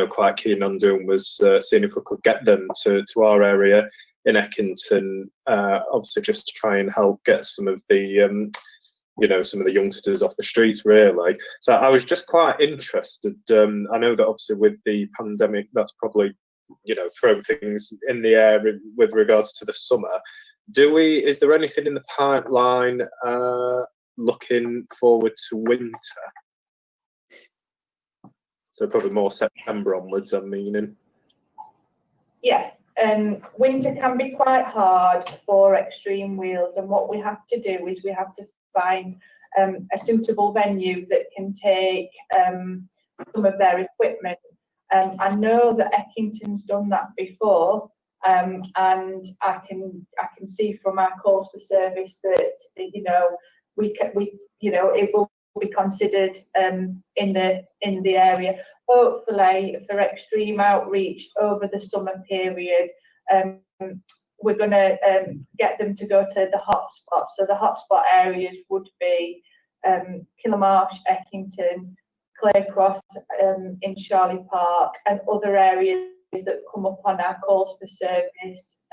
quite keen on doing was seeing if we could get them to our area in Eckington, obviously just to try and help get some of the some of the youngsters off the streets, really. So I was just quite interested. I know that obviously with the pandemic, that's probably, thrown things in the air with regards to the summer. Is there anything in the pipeline looking forward to winter? So probably more September onwards, I'm meaning. Yeah, winter can be quite hard for Extreme Wheels, and what we have to do is we have to find a suitable venue that can take some of their equipment. I know that Eckington's done that before, and I can see from our calls for service that it will be considered in the area. Hopefully, for extreme outreach over the summer period, we're going to get them to go to the hotspots. So the hotspot areas would be Killamarsh, Eckington, Claycross, in Charlie Park, and other areas that come up on our calls for service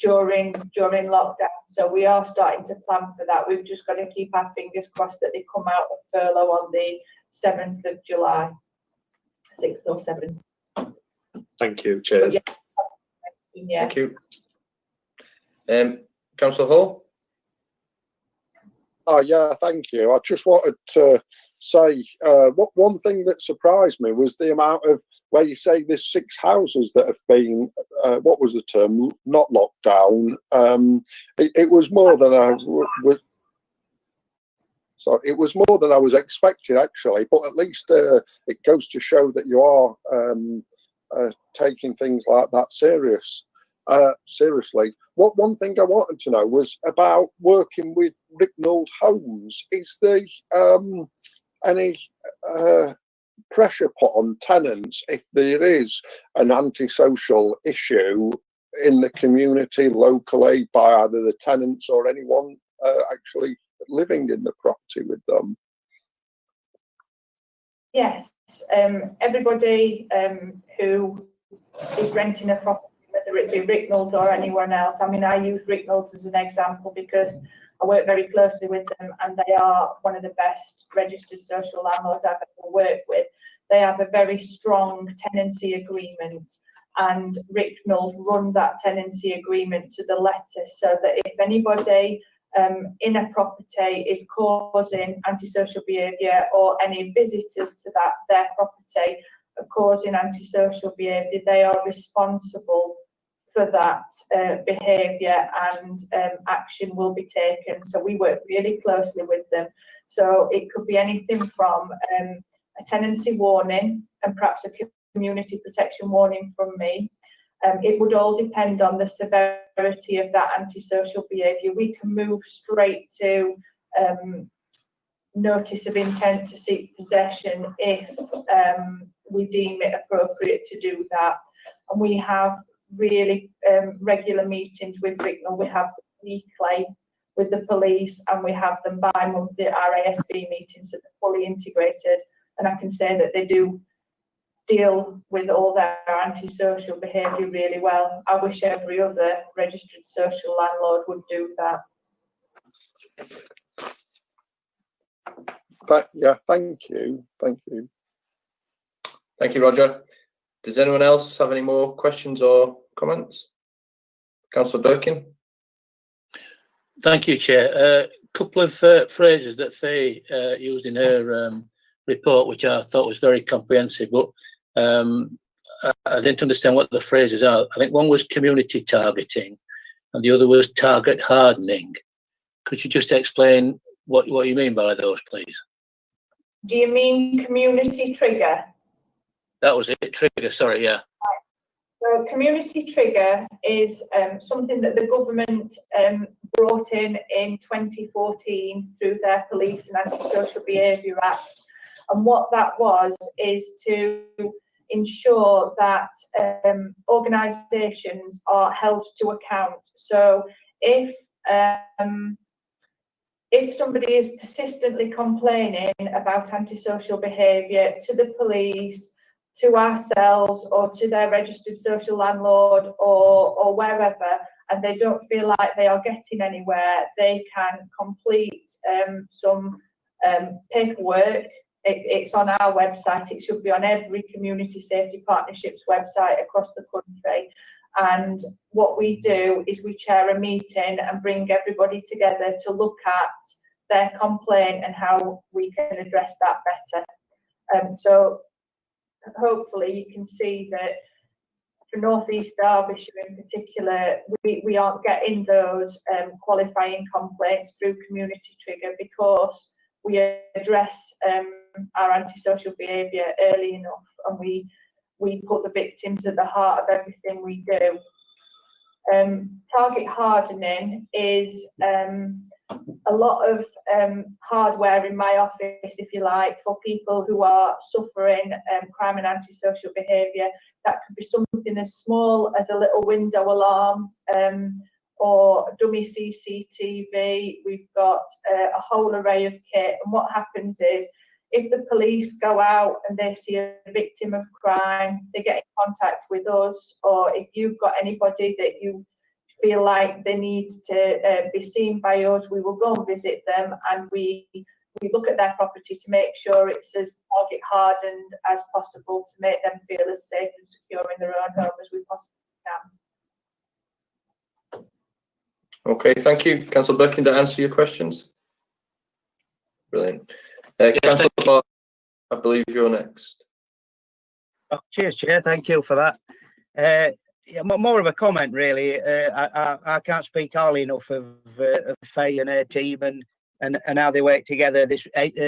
during lockdown. So we are starting to plan for that. We've just got to keep our fingers crossed that they come out of furlough on the 7th of July, 6th or 7th. Thank you. Cheers. Yeah. Thank you. Councillor Hall. Oh yeah, thank you. I just wanted to say one thing that surprised me was the amount of where you say there's 6 houses that have been what was the term, not locked down. It was more than I was. So it was more than I was expecting, actually. But at least it goes to show that you are taking things like that seriously. One thing I wanted to know was about working with Ricknold homes. Is there any pressure put on tenants if there is an antisocial issue in the community locally by either the tenants or anyone actually living in the property with them? Yes, everybody who is renting a property, whether it be Ricknold or anyone else. I mean, I use Ricknold as an example because I work very closely with them, and they are one of the best registered social landlords I've ever worked with. They have a very strong tenancy agreement, and Ricknold run that tenancy agreement to the letter, so that if anybody in a property is causing antisocial behaviour, or any visitors to their property are causing antisocial behaviour, they are responsible for that behaviour, and action will be taken. So we work really closely with them. So it could be anything from a tenancy warning and perhaps a community protection warning from me. It would all depend on the severity of that antisocial behaviour. We can move straight to notice of intent to seek possession if we deem it appropriate to do that. And we have really regular meetings with Ricknold. We have weekly with the police, and we have them bi-monthly RASB meetings that are fully integrated. And I can say that they do deal with all their antisocial behaviour really well. I wish every other registered social landlord would do that. Yeah, thank you. Thank you. Thank you, Roger. Does anyone else have any more questions or comments? Councillor Birkin. Thank you, Chair. A couple of phrases that Faye used in her report, which I thought was very comprehensive, but I didn't understand what the phrases are. I think one was community targeting and the other was target hardening. Could you just explain what you mean by those, please? Do you mean community trigger? That was it, trigger, sorry, yeah. So community trigger is something that the government brought in 2014 through their Police and Antisocial Behaviour Act. And what that was is to ensure that organisations are held to account. So if somebody is persistently complaining about antisocial behaviour to the police, to ourselves, or to their registered social landlord, or wherever, and they don't feel like they are getting anywhere, they can complete some paperwork. It's on our website. It should be on every Community Safety Partnerships website across the country. And what we do is we chair a meeting and bring everybody together to look at their complaint and how we can address that better. So hopefully you can see that for North East Derbyshire in particular, we aren't getting those qualifying complaints through community trigger, because we address our antisocial behaviour early enough, and we put the victims at the heart of everything we do. Target hardening is a lot of hardware in my office, if you like, for people who are suffering crime and antisocial behaviour. That could be something as small as a little window alarm or dummy CCTV. We've got a whole array of kit, and what happens is, if the police go out and they see a victim of crime, they get in contact with us, or if you've got anybody that you feel like they need to be seen by us, we will go and visit them, and we look at their property to make sure it's as target hardened as possible, to make them feel as safe and secure in their own home as we possibly can. Okay, thank you. Councillor Birkin, to answer your questions. Brilliant. Councillor Clark, I believe you're next. Oh, cheers, Chair. Thank you for that. Yeah, more of a comment, really. I can't speak highly enough of Faye and her team and how they work together. This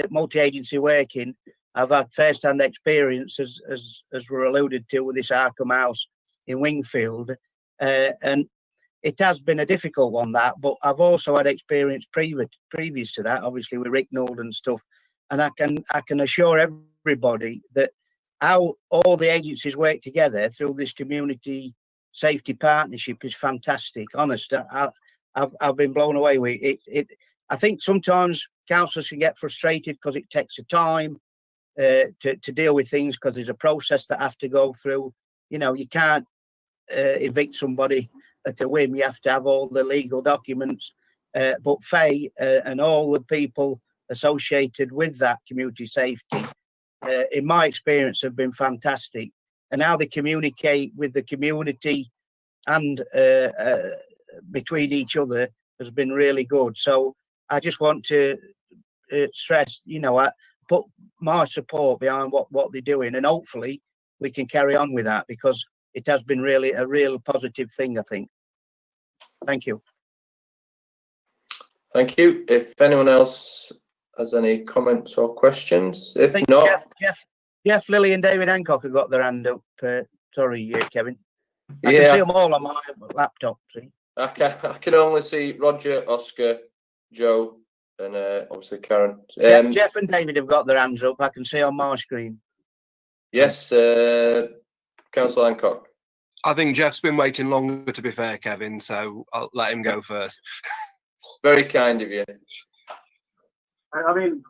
multi-agency working. I've had first-hand experience, as were alluded to, with this Arkham House in Wingfield, and it has been a difficult one, that, but I've also had experience previous to that, obviously with Rick Nold and stuff, and I can assure everybody that how all the agencies work together through this community safety partnership is fantastic. Honest, I've been blown away with it. I think sometimes councillors can get frustrated because it takes a time to deal with things, because there's a process that have to go through. You know, you can't evict somebody at a whim. You have to have all the legal documents. But Faye and all the people associated with that community safety, in my experience, have been fantastic. And how they communicate with the community and between each other has been really good. So I just want to stress, you know, I put my support behind what they're doing, and hopefully we can carry on with that, because it has been really a real positive thing, I think. Thank you. Thank you. If anyone else has any comments or questions, if I think not, Jeff, Lily, and David Hancock have got their hand up. Sorry, Kevin. I yeah, can see them all on my laptop. See, I can only see Roger, Oscar, Joe, and obviously Karen. Jeff and David have got their hands up. I can see on my screen. Yes, Councillor Hancock. I think Jeff's been waiting longer, to be fair, Kevin, so I'll let him go first. Very kind of you. I mean,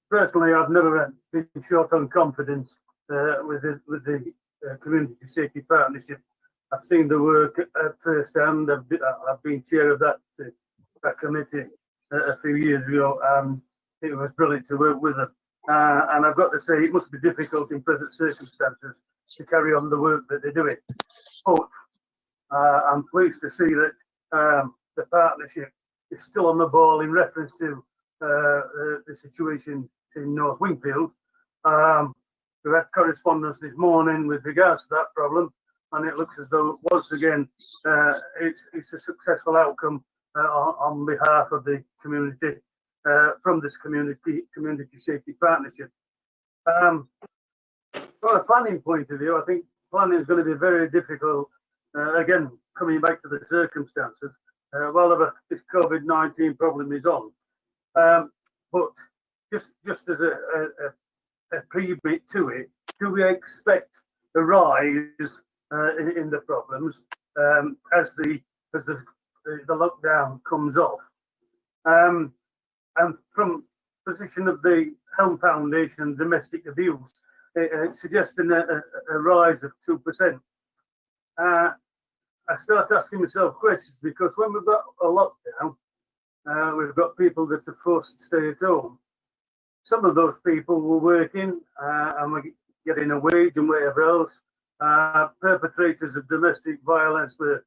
personally, I've never been short on confidence with the community safety partnership. I've seen the work at first hand. I've been chair of that committee a few years ago, and it was brilliant to work with them. And I've got to say, it must be difficult in present circumstances to carry on the work that they're doing. But I'm pleased to see that the partnership is still on the ball in reference to the situation in North Wingfield. We've had correspondence this morning with regards to that problem, and it looks as though once again it's a successful outcome on behalf of the community from this community safety partnership. From a planning point of view, I think planning is going to be very difficult. Again, coming back to the circumstances, while this COVID-19 problem is on. But just as a pre-bit to it, do we expect a rise in the problems as the lockdown comes off? And from position of the Helm Foundation and domestic abuse, it's suggesting a rise of 2%. I start asking myself questions, because when we've got a lockdown, we've got people that are forced to stay at home. Some of those people were working and were getting a wage and whatever else. Perpetrators of domestic violence were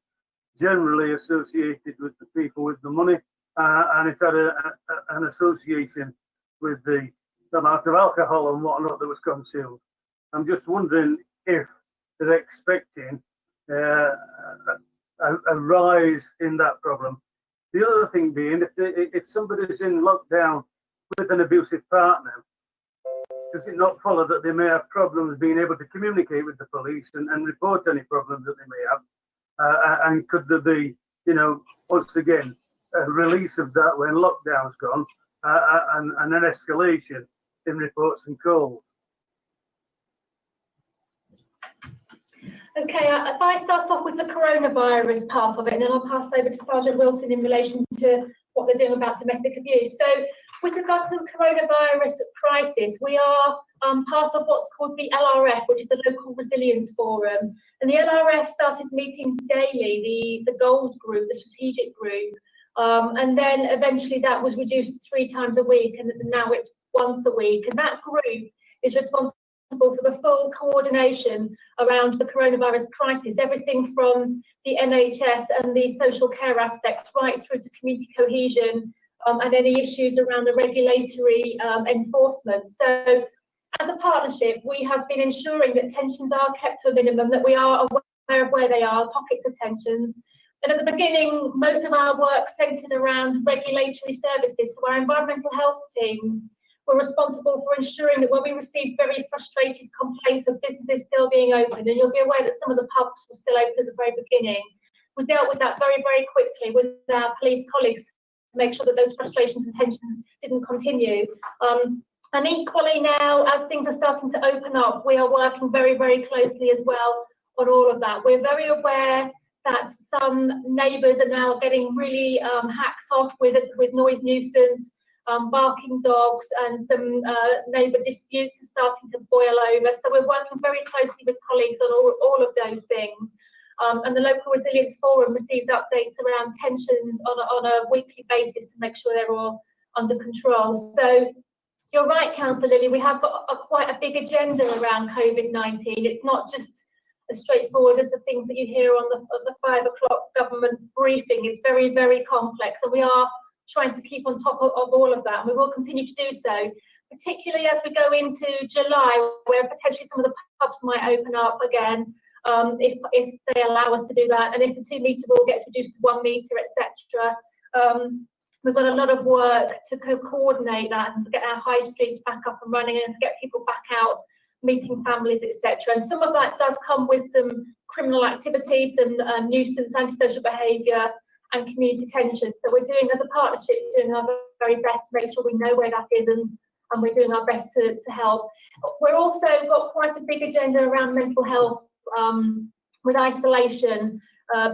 generally associated with the people with the money, and it had an association with the amount of alcohol and whatnot that was consumed. I'm just wondering if they're expecting a rise in that problem. The other thing being, if somebody's in lockdown with an abusive partner, does it not follow that they may have problems being able to communicate with the police and report any problems that they may have? And could there be, you know, once again, a release of that when lockdown's gone, and an escalation in reports and calls? Okay, if I start off with the coronavirus part of it, and then I'll pass over to Sergeant Wilson in relation to what they're doing about domestic abuse. So with regard to the coronavirus crisis, we are part of what's called the LRF, which is the Local Resilience Forum. And the LRF started meeting daily, the gold group, the strategic group. And then eventually that was reduced 3 times a week, and now it's once a week. And that group is responsible for the full coordination around the coronavirus crisis, everything from the NHS and the social care aspects right through to community cohesion and any issues around the regulatory enforcement. So as a partnership, we have been ensuring that tensions are kept to a minimum, that we are aware of where they are, pockets of tensions. And at the beginning, most of our work centred around regulatory services. So our environmental health team we're responsible for ensuring that when we receive very frustrated complaints of businesses still being open, and you'll be aware that some of the pubs were still open at the very beginning, we dealt with that very, very quickly with our police colleagues to make sure that those frustrations and tensions didn't continue. And equally now, as things are starting to open up, we are working very, very closely as well on all of that. We're very aware that some neighbours are now getting really hacked off with noise nuisance, barking dogs, and some neighbour disputes are starting to boil over. So we're working very closely with colleagues on all of those things. And the Local Resilience Forum receives updates around tensions on a weekly basis to make sure they're all under control. So you're right, Councillor Lilly, we have got quite a big agenda around COVID-19. It's not just as straightforward as the things that you hear on the 5 o'clock government briefing. It's very, very complex, and we are trying to keep on top of all of that, and we will continue to do so, particularly as we go into July, where potentially some of the pubs might open up again, if they allow us to do that, and if the 2 metre rule gets reduced to 1 metre, etc. We've got a lot of work to coordinate that and to get our high streets back up and running and to get people back out meeting families, etc. And some of that does come with some criminal activities and nuisance, antisocial behaviour and community tension. So we're doing, as a partnership, doing our very best to make sure we know where that is, and we're doing our best to help. We're also got quite a big agenda around mental health, with isolation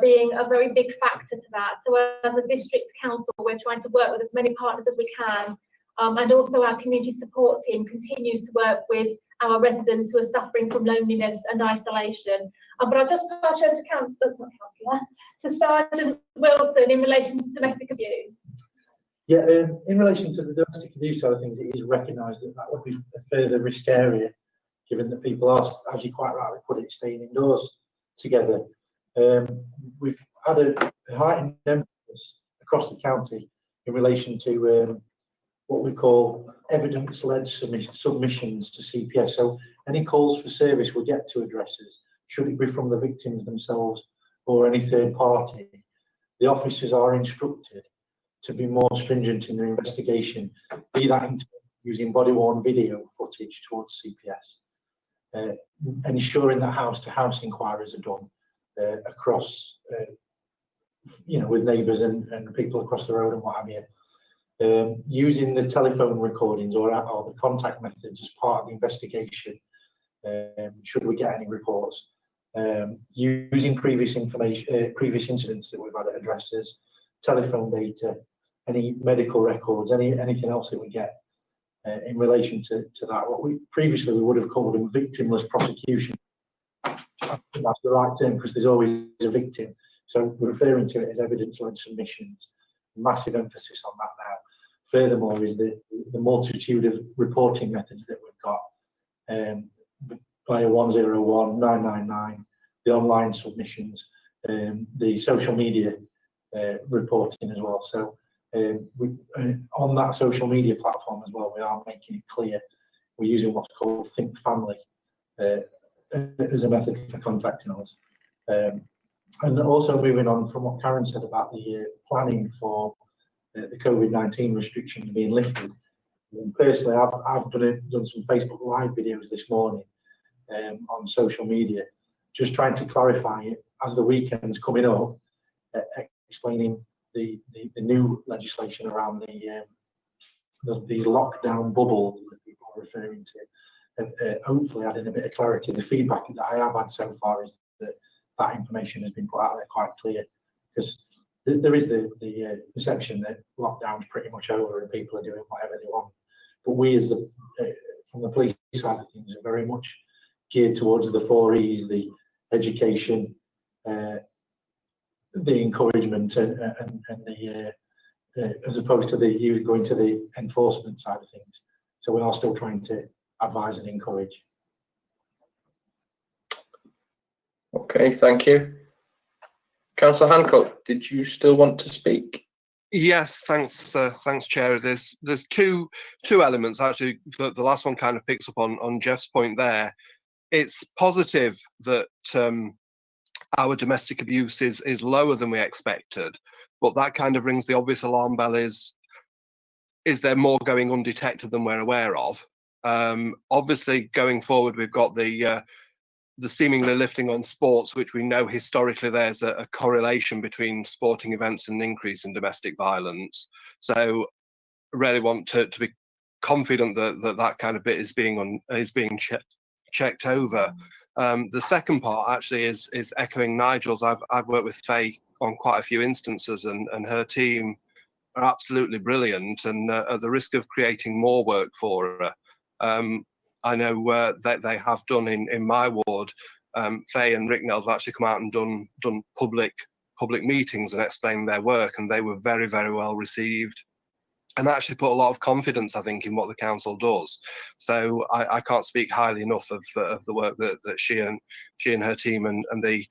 being a very big factor to that. So as a district council, we're trying to work with as many partners as we can, and also our community support team continues to work with our residents who are suffering from loneliness and isolation. But I'll just pass you over to Sergeant Wilson in relation to domestic abuse. Yeah, in relation to the domestic abuse side of things, it is recognised that that would be a further risk area, given that people are, as you quite rightly put it, staying indoors together. We've had a heightened emphasis across the county in relation to what we call evidence-led submissions to CPS. So any calls for service will get to addresses, should it be from the victims themselves or any third party. The officers are instructed to be more stringent in their investigation, be that using body-worn video footage towards CPS, ensuring that house-to-house inquiries are done across, with neighbours and people across the road and what have you. Using the telephone recordings or the contact methods as part of the investigation, should we get any reports. Using previous information, previous incidents that we've had at addresses, telephone data, any medical records, anything else that we get in relation to that. What we previously would have called them victimless prosecution. That's the right term because there's always a victim. So we're referring to it as evidence-led submissions. Massive emphasis on that now. Furthermore, is the multitude of reporting methods that we've got via 101, 999, the online submissions, the social media reporting as well. So on that social media platform as well, we are making it clear we're using what's called Think Family as a method for contacting us. And also moving on from what Karen said about the planning for the COVID-19 restrictions being lifted. And personally, I've done some Facebook Live videos this morning on social media, just trying to clarify it as the weekend's coming up, explaining the new legislation around the lockdown bubble that people are referring to, hopefully adding a bit of clarity. The feedback that I have had so far is that information has been put out there quite clear, because there is the perception that lockdown's pretty much over and people are doing whatever they want. But we, as from the police side of things, are very much geared towards the 4 E's: the education, the encouragement, and the as opposed to you going to the enforcement side of things. So we are still trying to advise and encourage. Okay, thank you. Councillor Hancock, did you still want to speak? Yes, thanks, Chair. There's two elements actually. The last one kind of picks up on Jeff's point there. It's positive that our domestic abuse is lower than we expected, but that kind of rings the obvious alarm bell: is is there more going undetected than we're aware of? Obviously, going forward, we've got the seemingly lifting on sports, which we know historically there's a correlation between sporting events and an increase in domestic violence. So, really want to be confident that kind of bit is being checked over. The second part actually is echoing Nigel's. I've worked with Faye on quite a few instances, and her team are absolutely brilliant, and at the risk of creating more work for her, I know that they have done in my ward. Faye and Ricknell have actually come out and done public meetings and explained their work, and they were very, very well received, and actually put a lot of confidence, I think, in what the council does. So I can't speak highly enough of the work that she and her team and the.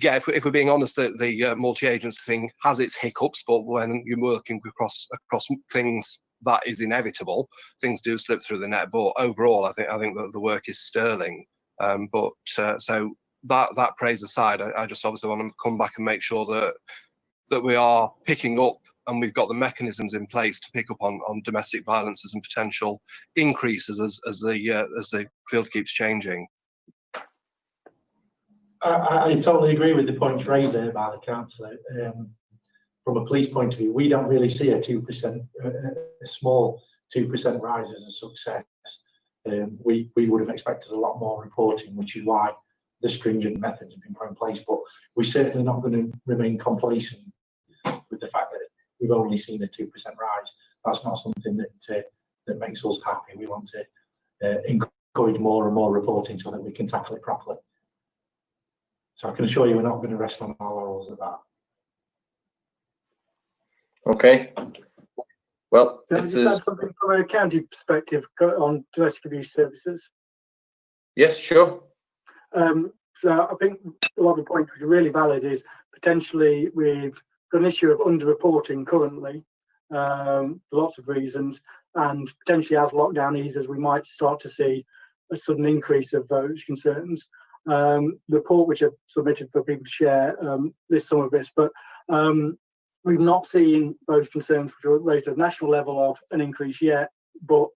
Yeah, if we're being honest, the multi-agency thing has its hiccups, but when you're working across things, that is inevitable. Things do slip through the net, but overall, I think that the work is sterling. So that praise aside, I just obviously want to come back and make sure that we are picking up, and we've got the mechanisms in place to pick up on domestic violences and potential increases as the field keeps changing. I totally agree with the points raised there by the councillor. From a police point of view, we don't really see a 2%, a small 2% rise as a success. We would have expected a lot more reporting, which is why the stringent methods have been put in place. But we're certainly not going to remain complacent with the fact that we've only seen a 2% rise. That's not something that makes us happy. We want to encourage more and more reporting so that we can tackle it properly. So I can assure you we're not going to rest on our laurels at that. Okay. Well, Can I if just there's add something from a county perspective on domestic abuse services? yes, sure. So I think a lot of the points which are really valid is potentially we've got an issue of underreporting currently for lots of reasons, and potentially as lockdown eases, we might start to see a sudden increase of those concerns. The report which I've submitted for people to share lists some of this, but we've not seen those concerns which are raised at national level of an increase yet, but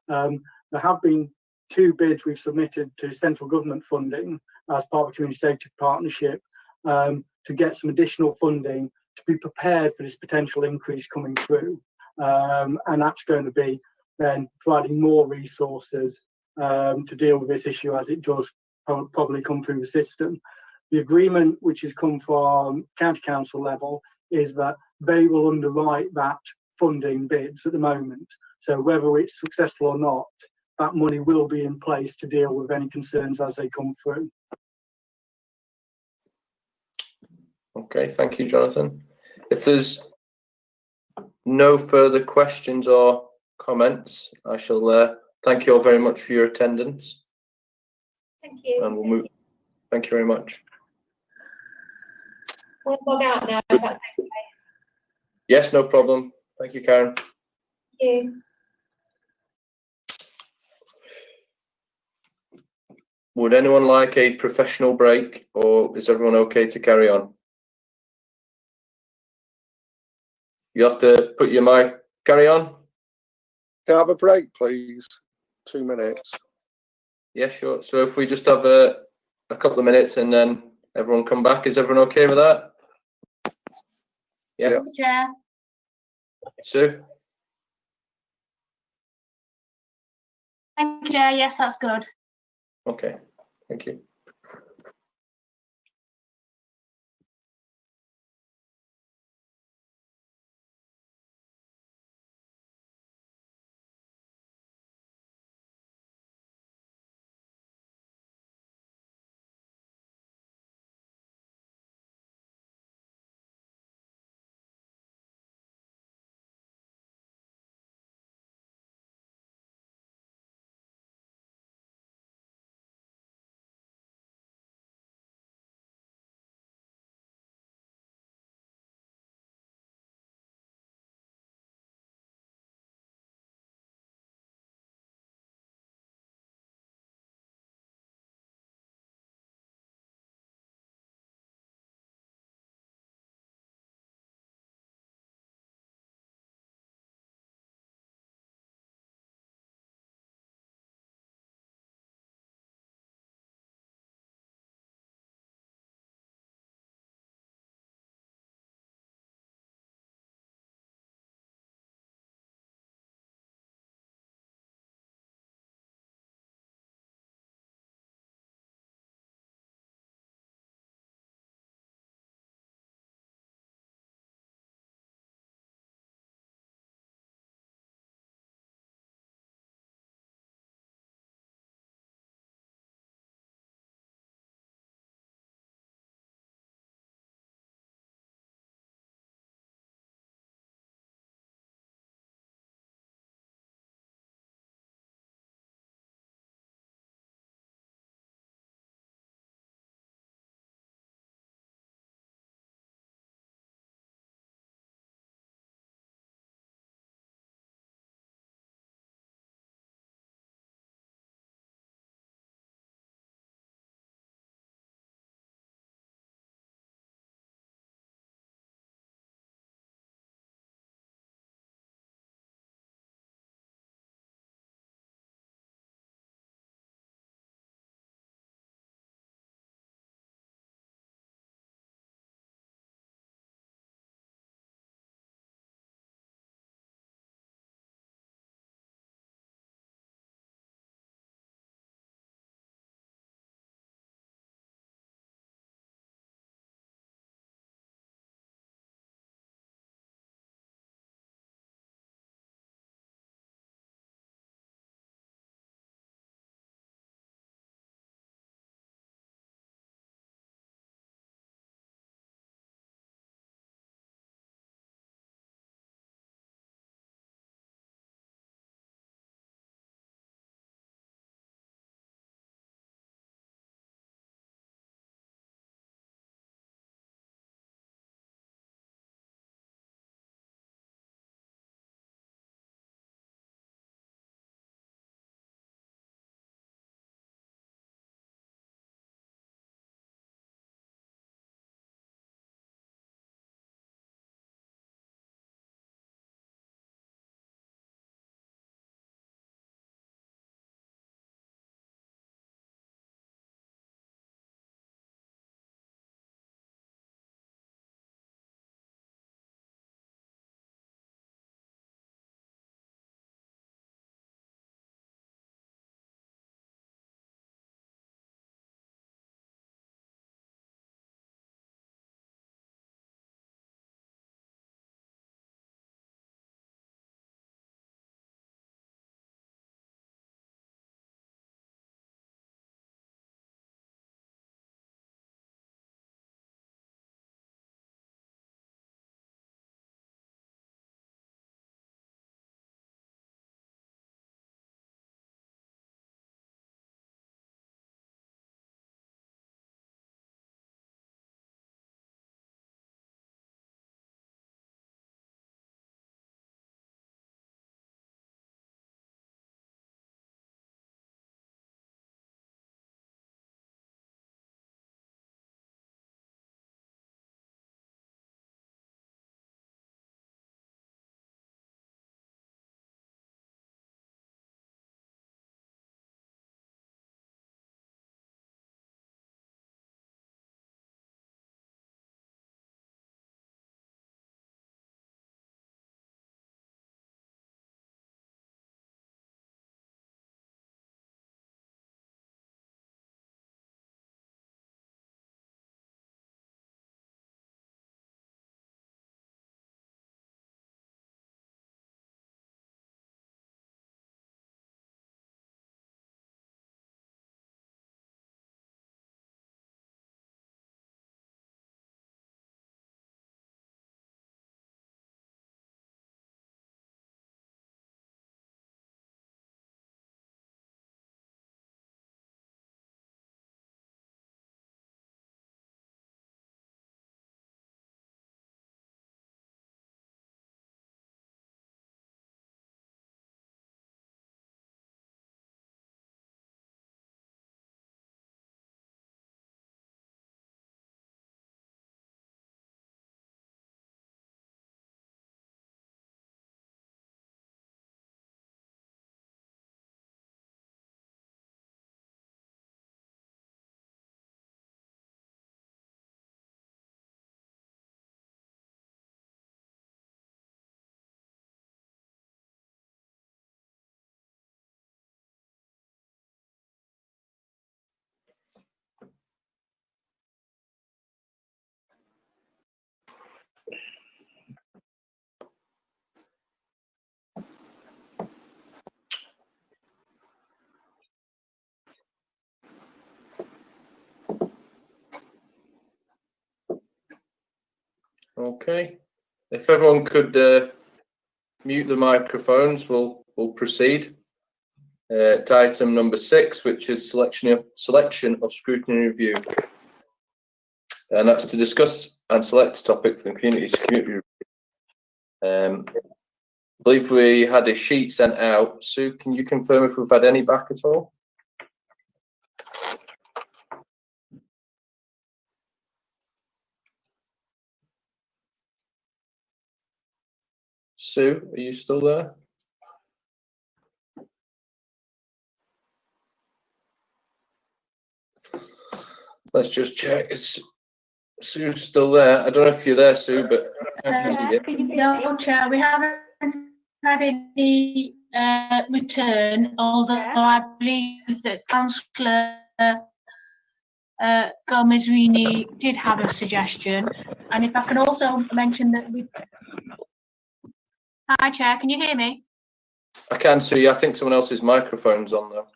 there have been 2 bids we've submitted to central government funding as part of the community safety partnership to get some additional funding to be prepared for this potential increase coming through, and that's going to be then providing more resources to deal with this issue as it does probably come through the system. The agreement which has come from county council level is that they will underwrite that funding bids at the moment. So whether it's successful or not, that money will be in place to deal with any concerns as they come through. Okay, thank you, Jonathan. If there's no further questions or comments, I shall thank you all very much for your attendance. Thank you. And we'll move. Thank you very much. We'll log out now if that's okay. Yes, no problem. Thank you, Karen. Thank you. Would anyone like a professional break, or is everyone okay to carry on? You have to put your mic. Carry on. Can I have a break, please? 2 minutes. Yeah, sure. So if we just have a couple of minutes and then everyone come back, is everyone okay with that? Yeah. Chair. Sue? Thank you, Chair. Yes, that's good. Okay. Thank you. Okay. If everyone could mute the microphones, we'll proceed. To item number 6, which is selection of scrutiny review, and that's to discuss and select a topic for the community security review. I believe we had a sheet sent out. Sue, can you confirm if we've had any back at all? Sue, are you still there? Let's just check. Is Sue's still there? I don't know if you're there, Sue, but I can't hear you. No, Chair, we haven't had any return, although I believe that Councillor Gomez-Rini did have a suggestion. And if I can also mention that we... Hi, Chair, can you hear me? I can see. I think someone else's microphone's on though.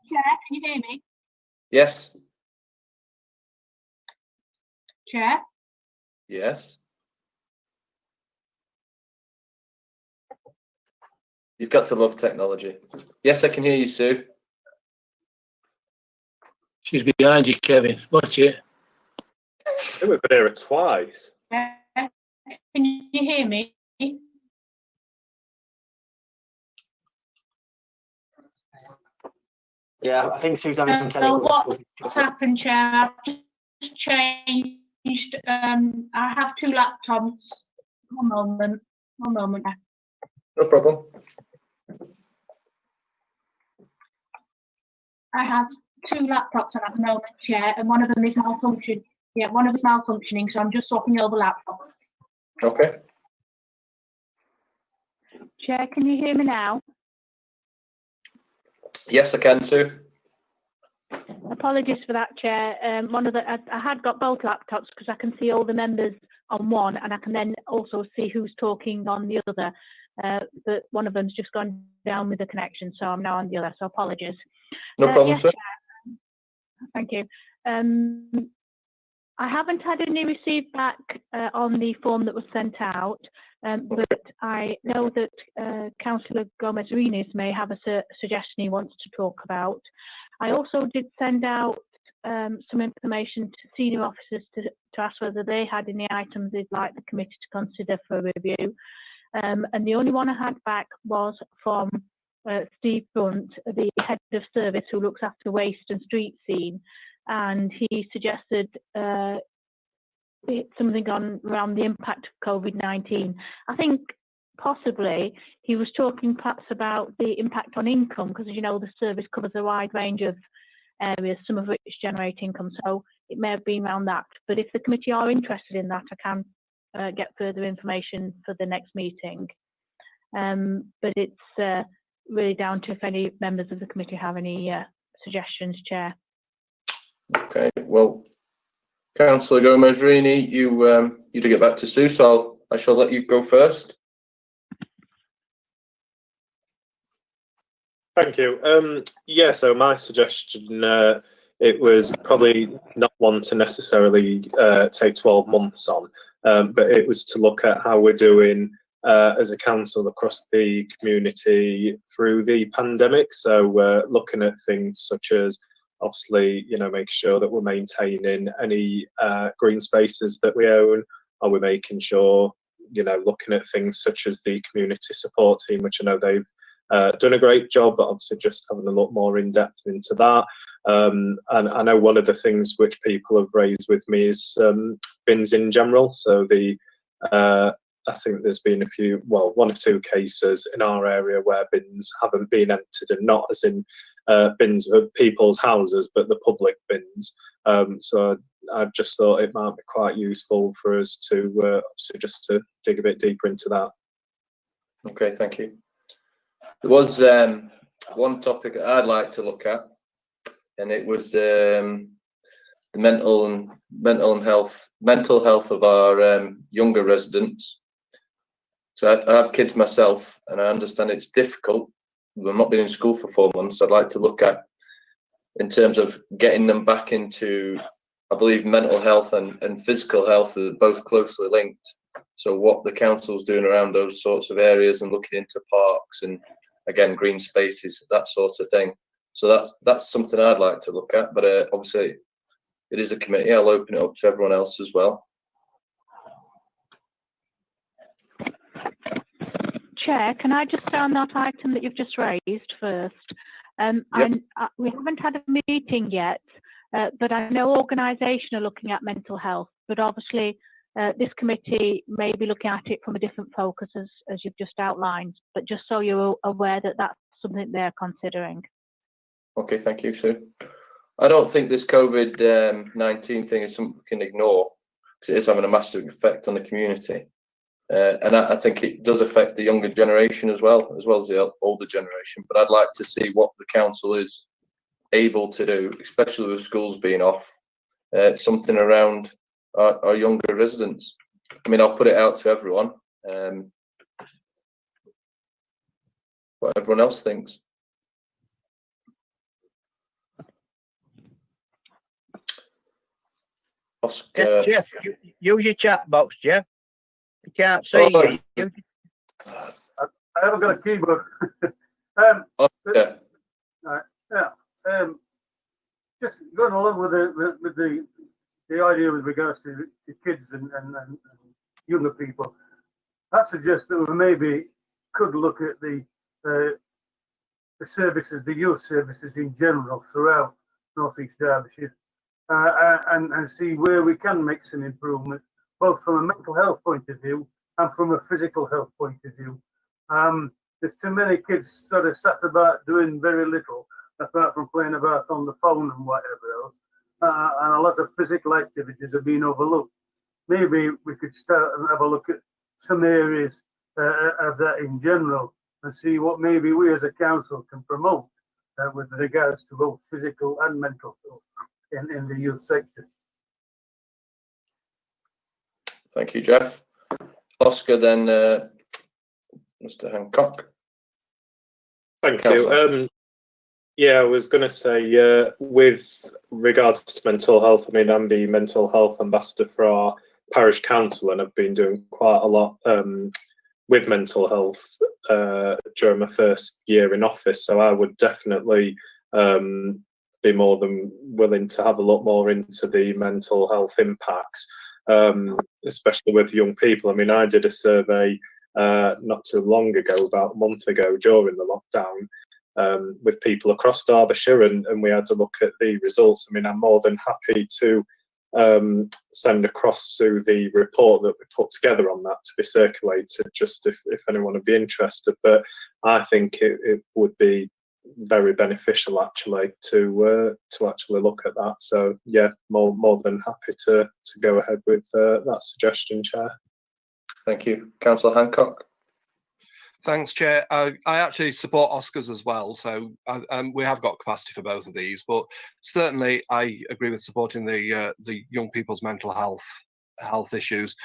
Chair, can you hear me? Yes. Chair? Yes. You've got to love technology. Yes, I can hear you, Sue. She's behind you, Kevin. Watch it. I think we've been here twice. Can you hear me? Yeah, I think Sue's having some technical difficulties. What's happened, Chair? I've just changed. I have 2 laptops. One moment. No problem. I have 2 laptops at the moment, Chair, and one of them is malfunctioning. Yeah, one of them's malfunctioning, so I'm just swapping over laptops. Okay. Chair, can you hear me now? Yes, I can, Sue. Apologies for that, Chair. I had got both laptops because I can see all the members on one, and I can then also see who's talking on the other. But one of them's just gone down with the connection, so I'm now on the other. So apologies. No problem, yes, sir. Chair. Thank you. I haven't had any received back on the form that was sent out, but I know that Councillor Gomez-Renis may have a suggestion he wants to talk about. I also did send out some information to senior officers to ask whether they had any items they'd like the committee to consider for review. And the only one I had back was from Steve Brunt, the head of service who looks after waste and street scene. And he suggested something on around the impact of COVID-19. I think possibly he was talking perhaps about the impact on income, because as you know, the service covers a wide range of areas, some of which generate income. So it may have been around that. But if the committee are interested in that, I can get further information for the next meeting. But it's really down to if any members of the committee have any suggestions, Chair. Okay, well, Councillor Gomez-Rini, you to get back to Sue, so I shall let you go first. Thank you. Yeah, so my suggestion, it was probably not one to necessarily take 12 months on, but it was to look at how we're doing as a council across the community through the pandemic. So looking at things such as, obviously, you know, making sure that we're maintaining any green spaces that we own. Are we making sure, you know, looking at things such as the community support team, which I know they've done a great job, but obviously just having a lot more in depth into that. And I know one of the things which people have raised with me is bins in general. So I think there's been a few, well, 1 or 2 cases in our area where bins haven't been entered, and not as in bins of people's houses, but the public bins. So I just thought it might be quite useful for us to obviously just to dig a bit deeper into that. Okay, thank you. There was one topic that I'd like to look at, and it was the mental health of our younger residents. So I have kids myself, and I understand it's difficult. I've not been in school for 4 months. I'd like to look at, in terms of getting them back into I believe mental health and physical health are both closely linked. So what the council's doing around those sorts of areas and looking into parks and, again, green spaces, that sort of thing. So that's something I'd like to look at, but obviously it is a committee. I'll open it up to everyone else as well. Chair, can I just stay on that item that you've just raised first? Yep. We haven't had a meeting yet, but I know organisation are looking at mental health, but obviously this committee may be looking at it from a different focus as you've just outlined, but just so you're aware that that's something they're considering. Okay, thank you, Sue. I don't think this COVID-19 thing is something we can ignore, because it is having a massive effect on the community. And I think it does affect the younger generation as well as the older generation. But I'd like to see what the council is able to do, especially with schools being off, something around our younger residents. I mean, I'll put it out to everyone, what everyone else thinks. Oscar. Jeff, use your chat box, Jeff. I can't see you. I haven't got a keyboard. Okay. Just going along with the idea with regards to kids and younger people, that suggests that we maybe could look at the services, the youth services in general throughout North East Derbyshire, and see where we can make some improvement, both from a mental health point of view and from a physical health point of view. There's too many kids sort of sat about doing very little apart from playing about on the phone and whatever else, and a lot of physical activities are being overlooked. Maybe we could start and have a look at some areas of that in general and see what maybe we as a council can promote with regards to both physical and mental health in the youth sector. Thank you, Jeff. Oscar, then Mr. Hancock. Thank you. Yeah, I was going to say, with regards to mental health, I mean, I'm the mental health ambassador for our parish council, and I've been doing quite a lot with mental health during my first year in office. So I would definitely be more than willing to have a lot more into the mental health impacts, especially with young people. I mean, I did a survey not too long ago, about a month ago, during the lockdown, with people across Derbyshire, and we had to look at the results. I mean, I'm more than happy to send across to the report that we put together on that to be circulated, just if anyone would be interested. But I think it would be very beneficial actually to actually look at that. So yeah, more than happy to go ahead with that suggestion, Chair. Thank you. Councillor Hancock. Thanks, Chair. I actually support Oscars as well, so we have got capacity for both of these. But certainly, I agree with supporting the young people's mental health issues.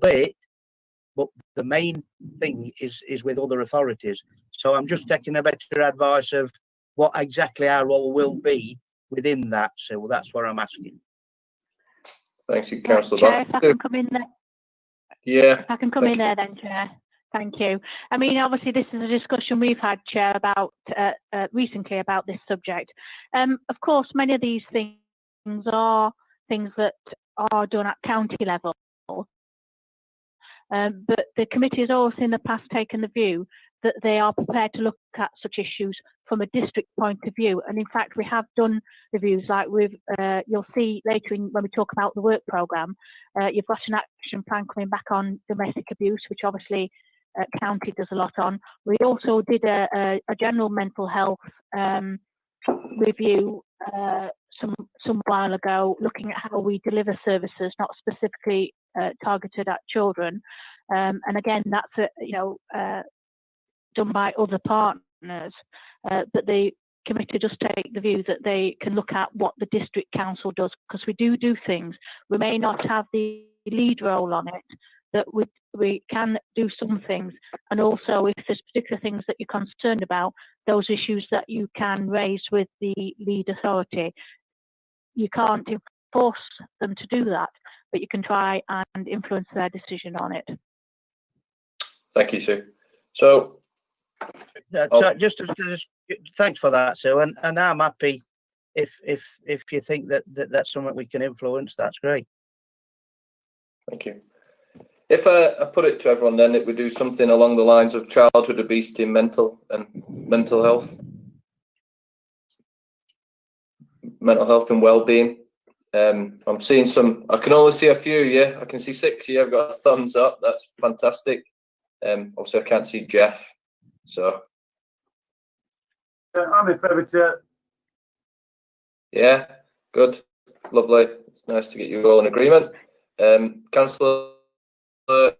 bit, but the main thing is with other authorities. So I'm just taking a better advice of what exactly our role will be within that. So that's what I'm asking. Thank you, Councillor. Chair, if I can come in there. Yeah. If I can come in there then, Chair. Thank you. I mean, obviously, this is a discussion we've had, Chair, about recently about this subject. Of course, many of these things are things that are done at county level. But the committee has also in the past taken the view that they are prepared to look at such issues from a district point of view. And in fact, we have done reviews like you'll see later when we talk about the work programme, you've got an action plan coming back on domestic abuse, which obviously county does a lot on. We also did a general mental health review some while ago, looking at how we deliver services, not specifically targeted at children. And again, that's done by other partners, but the committee does take the view that they can look at what the district council does, because we do things. We may not have the lead role on it, but we can do some things. And also, if there's particular things that you're concerned about, those issues that you can raise with the lead authority. You can't force them to do that, but you can try and influence their decision on it. Thank you, Sue. So, just thanks for that, Sue. And I'm happy if you think that's something we can influence. That's great. Thank you. If I put it to everyone, then it would do something along the lines of childhood obesity and mental health. Mental health and well-being. I'm seeing some. I can only see a few. Yeah, I can see 6. Yeah, I've got a thumbs up. That's fantastic. Obviously, I can't see Jeff. So. I'm in favour, Chair. Yeah, good, lovely. It's nice to get you all in agreement. Councillor Oscar.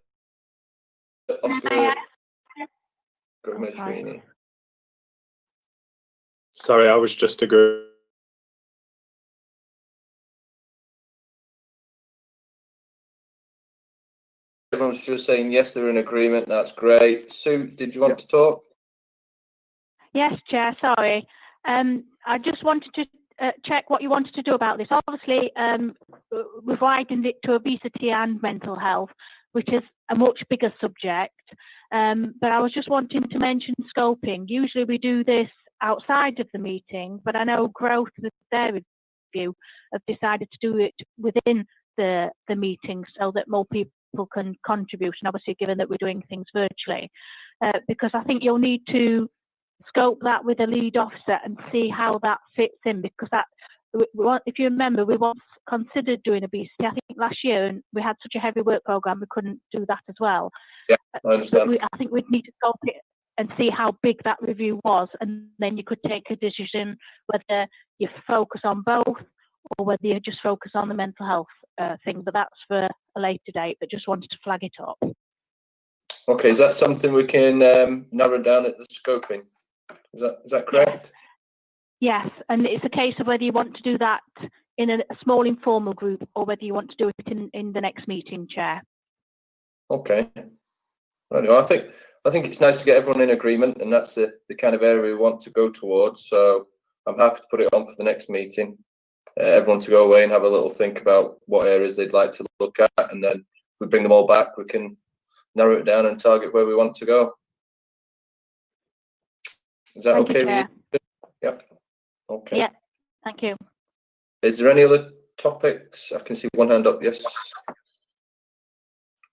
Sorry, I was just agreeing. Everyone's just saying yes, they're in agreement. That's great. Sue, did you want to talk? Yes, Chair. Sorry. I just wanted to check what you wanted to do about this. Obviously, we've widened it to obesity and mental health, which is a much bigger subject. But I was just wanting to mention scoping. Usually we do this outside of the meeting, but I know Growth, with their review, have decided to do it within the meeting so that more people can contribute, and obviously given that we're doing things virtually, because I think you'll need to scope that with a lead officer and see how that fits in, because that if you remember, we once considered doing obesity, I think last year, and we had such a heavy work programme we couldn't do that as well. Yeah, I understand. I think we'd need to scope it and see how big that review was, and then you could take a decision whether you focus on both or whether you just focus on the mental health thing, but that's for a later date, but just wanted to flag it up. Okay, is that something we can narrow down at the scoping? Is that correct? Yes, and it's a case of whether you want to do that in a small informal group or whether you want to do it in the next meeting, Chair. Okay. Anyway, I think it's nice to get everyone in agreement, and that's the kind of area we want to go towards. So I'm happy to put it on for the next meeting. Everyone to go away and have a little think about what areas they'd like to look at, and then if we bring them all back, we can narrow it down and target where we want to go. Is that okay with you? Yep. Okay. Yeah, thank you. Is there any other topics? I can see one hand up. Yes.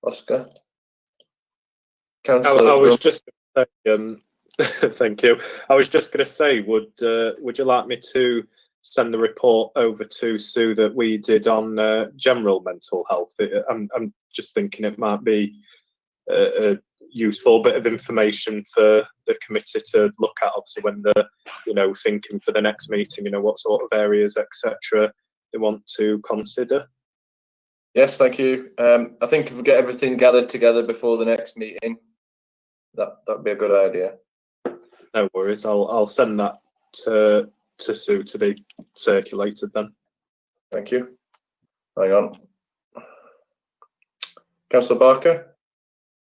Oscar. Councillor. I was just going to say, thank you. I was just going to say, would you like me to send the report over to Sue that we did on general mental health? I'm just thinking it might be a useful bit of information for the committee to look at, obviously when they're thinking for the next meeting, what sort of areas, etc., they want to consider. Yes, thank you. I think if we get everything gathered together before the next meeting, that'd be a good idea. No worries. I'll send that to Sue to be circulated then. Thank you. Hang on. Councillor Barker?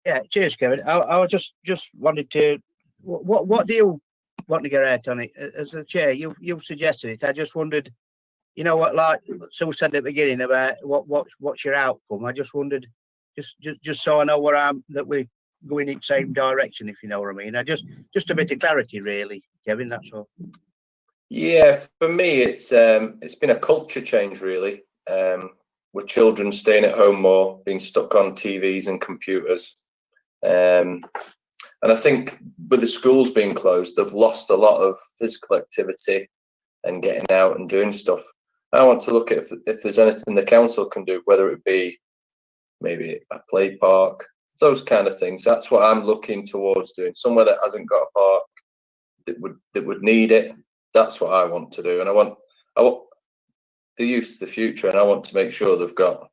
Yeah, cheers, Kevin. I was just wanted to, what do you want to get out on it? As the chair, you've suggested it. I just wondered, you know what, like Sue said at the beginning about what's your outcome. I just wondered, just so I know where that we're going in the same direction, if you know what I mean. Just a bit of clarity, really, Kevin. That's all. Yeah, for me, it's been a culture change, really. With children staying at home more, being stuck on TVs and computers. And I think with the schools being closed, they've lost a lot of physical activity and getting out and doing stuff. I want to look at if there's anything the council can do, whether it be maybe a play park, those kind of things. That's what I'm looking towards doing. Somewhere that hasn't got a park that would need it. That's what I want to do. And I want the youth, the future, and I want to make sure they've got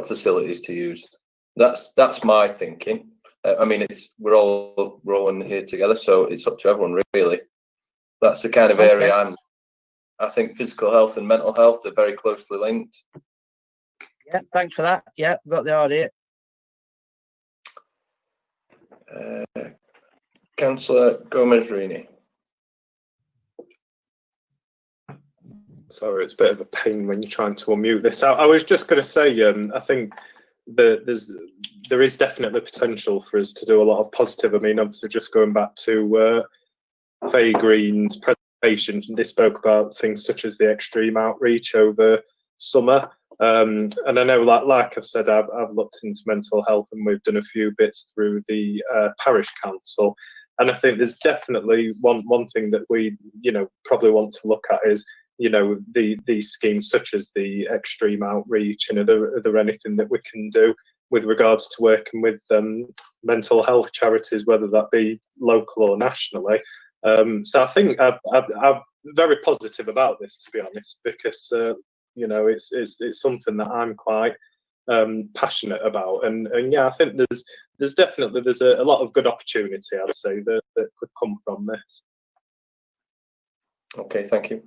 facilities to use. That's my thinking. I mean, we're all in here together, so it's up to everyone, really. That's the kind of area I think physical health and mental health are very closely linked. Yeah, thanks for that. Yeah, got the idea. Councillor Gomez-Rini. Sorry, it's a bit of a pain when you're trying to unmute this. I was just going to say, I think there is definitely potential for us to do a lot of positive. I mean, obviously, just going back to Faye Green's presentation, they spoke about things such as the extreme outreach over summer. And I know, like I've said, I've looked into mental health, and we've done a few bits through the parish council. And I think there's definitely one thing that we, probably want to look at is, these schemes such as the extreme outreach, and are there anything that we can do with regards to working with mental health charities, whether that be local or nationally. So I think I'm very positive about this, to be honest, because it's something that I'm quite passionate about, and yeah, I think there's definitely a lot of good opportunity, I'd say, that could come from this. Okay, thank you.